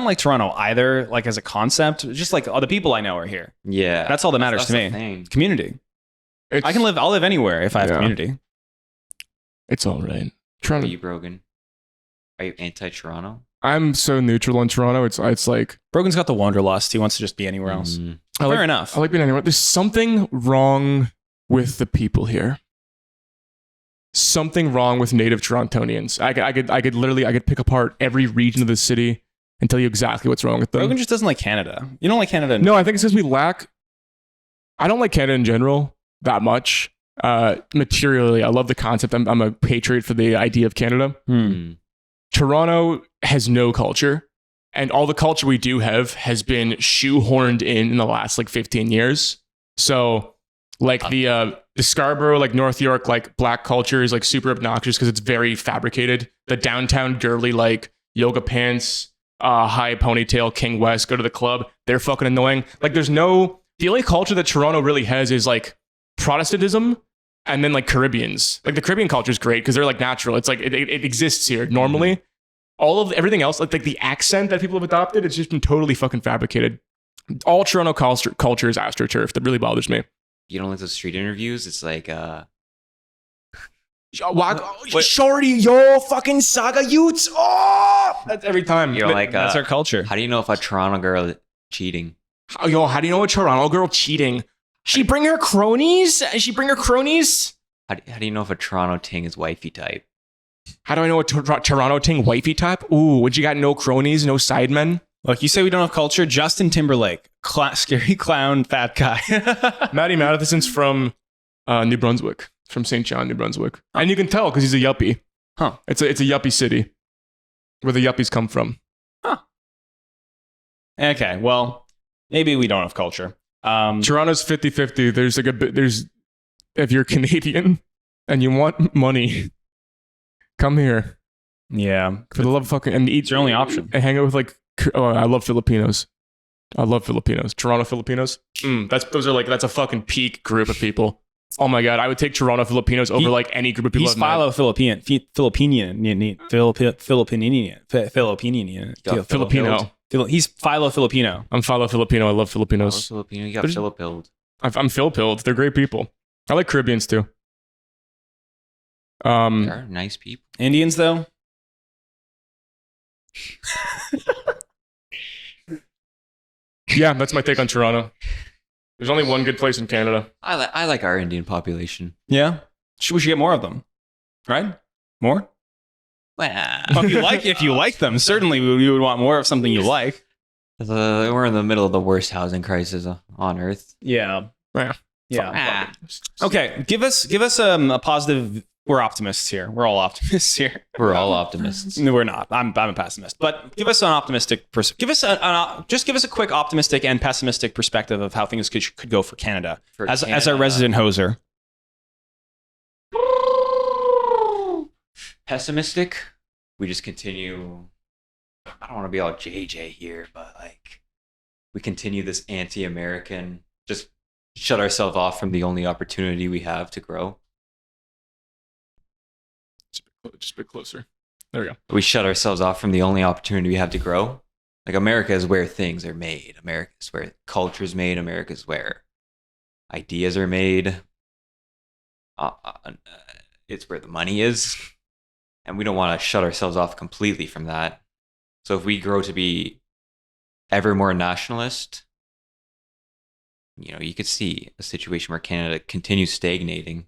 like Toronto either, like as a concept. Just like all the people I know are here. Yeah. That's all that matters to me. Thing. Community. I'll live anywhere if I have community. It's all right. Are Toronto. you Brogan? Are you anti-Toronto? I'm so neutral on Toronto. It's like Brogan's got the wanderlust. He wants to just be anywhere else. Fair enough. I like being anywhere. There's something wrong with the people here. Something wrong with native Torontonians. I could pick apart every region of the city and tell you exactly what's wrong with them. Brogan just doesn't like Canada. You don't like Canada? No, I think it's because I don't like Canada in general that much. Materially, I love the concept. I'm a patriot for the idea of Canada. Toronto has no culture, and all the culture we do have has been shoehorned in the last like 15 years. So like the Scarborough, like North York, like black culture is like super obnoxious because it's very fabricated. The downtown girly, like yoga pants, high ponytail, King West, go to the club. They're fucking annoying. Like the only culture that Toronto really has is like Protestantism and then like Caribbeans. Like the Caribbean culture is great because they're like natural. It's like it exists here normally. Everything else, like the accent that people have adopted, it's just been totally fucking fabricated. All Toronto culture is astroturf. That really bothers me. You don't like those street interviews? It's like Shorty, yo, fucking saga youths. Oh, that's every time. You're like that's our culture. How do you know if a Toronto girl is cheating? How do you know a Toronto girl cheating? She bring her cronies? How do you know if a Toronto ting is wifey type? How do I know a Toronto ting wifey type? Ooh, would you got no cronies, no sidemen? Look, you say we don't have culture. Justin Timberlake, scary clown, fat guy. Matty Matheson's from New Brunswick, from St. John, New Brunswick. And you can tell because he's a yuppie. Huh. It's a yuppie city where the yuppies come from. Huh. Okay, well, maybe we don't have culture. Toronto's 50-50. If you're Canadian and you want money, come here. Yeah. For the love of fucking, and eat. It's your only option. And hang out with like, I love Filipinos. Toronto Filipinos. That's a fucking peak group of people. Oh my God. I would take Toronto Filipinos over like any group of people. He's Filipino. He's Philo-Filipino. I'm Philo-Filipino. I love Filipinos. Filipino. You got Philipilled. I'm Phil-pilled. They're great people. I like Caribbeans too. They are nice people. Indians, though? Yeah, that's my take on Toronto. There's only one good place in Canada. I like our Indian population. Yeah. We should get more of them. Right? More? Well, If you like them, certainly you would want more of something you like. we're in the middle of the worst housing crisis on Earth. Yeah. Yeah. Yeah. Okay. Give us a positive. We're optimists here. We're all optimists here. We're all optimists. No, we're not. I'm a pessimist. But give us an optimistic. Give us a quick optimistic and pessimistic perspective of how things could go for Canada as a resident hoser. Pessimistic. We just continue. I don't want to be all JJ here, but like we continue this anti-American. Just shut ourselves off from the only opportunity we have to grow. Just a bit closer. There we go. We shut ourselves off from the only opportunity we have to grow. Like America is where things are made. America is where culture is made. America is where ideas are made. It's where the money is. And we don't want to shut ourselves off completely from that. So if we grow to be ever more nationalist, you could see a situation where Canada continues stagnating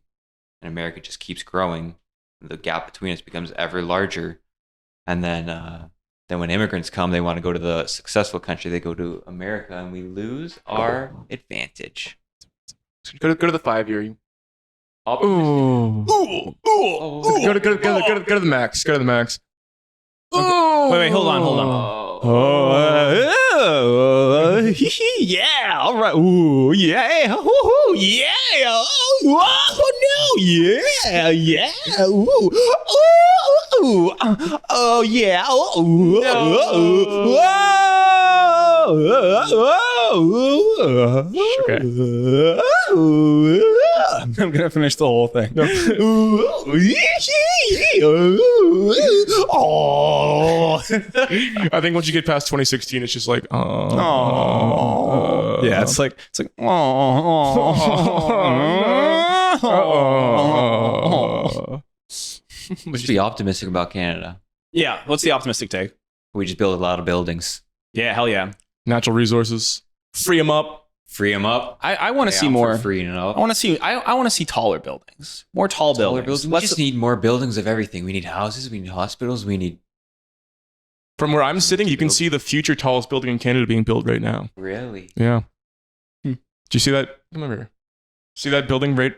and America just keeps growing. The gap between us becomes ever larger. And then when immigrants come, they want to go to the successful country. They go to America and we lose our advantage. Go to the 5-year. Ooh. Go to the max. Go to the max. Okay. Wait, hold on. Yeah, all right. Ooh, yeah. Ooh, yeah. Oh, no. Yeah. Ooh. Oh, yeah. Okay. I'm gonna finish the whole thing. Oh. I think once you get past 2016, it's just like, yeah, it's like, Let's be optimistic about Canada. Yeah, what's the optimistic take? We just build a lot of buildings. Yeah, hell yeah. Natural resources. Free them up. I want to see more. Free enough. I want to see taller buildings. More tall buildings. We just need more buildings of everything. We need houses. We need hospitals. We need. From where I'm sitting, you can see the future tallest building in Canada being built right now. Really? Yeah. Do you see that? Come over here. See that building right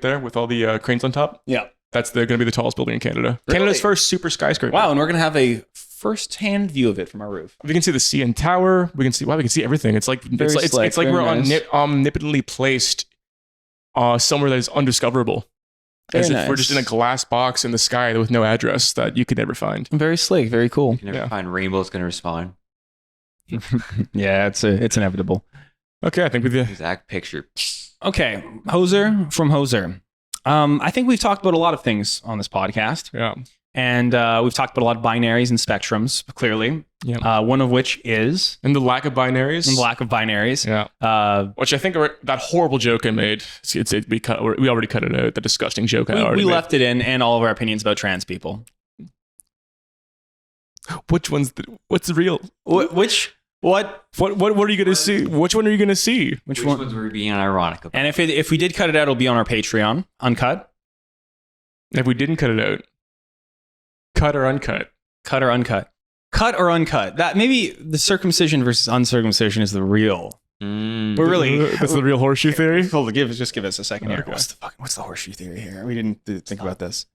there with all the cranes on top? Yeah. That's going to be the tallest building in Canada. Really? Canada's first super skyscraper. Wow, and we're going to have a first-hand view of it from our roof. We can see the CN Tower. We can see everything. It's like it's like we're omnipotently placed somewhere that is undiscoverable. As if we're just in a glass box in the sky with no address that you could never find. Very slick, very cool. You can never find rainbow's going to respond. Yeah, it's inevitable. Okay, I think with the exact picture. Okay, Hoser from Hoser. I think we've talked about a lot of things on this podcast. Yeah. And we've talked about a lot of binaries and spectrums, clearly. Yeah. One of which is... And the lack of binaries. Yeah. Which I think that horrible joke I made, we already cut it out, the disgusting joke we left it in, and all of our opinions about trans people. What's real? What are you going to see? Which one are you going to see? Which ones were we being ironic about? And if we did cut it out, it'll be on our Patreon, uncut. If we didn't cut it out, cut or uncut. Cut or uncut. Cut or uncut. That maybe the circumcision versus uncircumcision is the real. We're really that's the real horseshoe theory. Just give us a second here. Okay. What's the horseshoe theory here? We didn't think about this.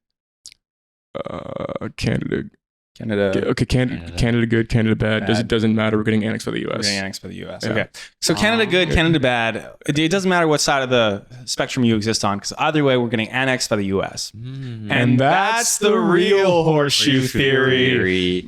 Canada. Okay, Canada good, Canada bad. Doesn't matter. We're getting annexed by the U.S. We're getting annexed by the U.S. Yeah. Okay. So Canada good, Canada bad. It doesn't matter what side of the spectrum you exist on, because either way, we're getting annexed by the U.S. And that's the real horseshoe theory.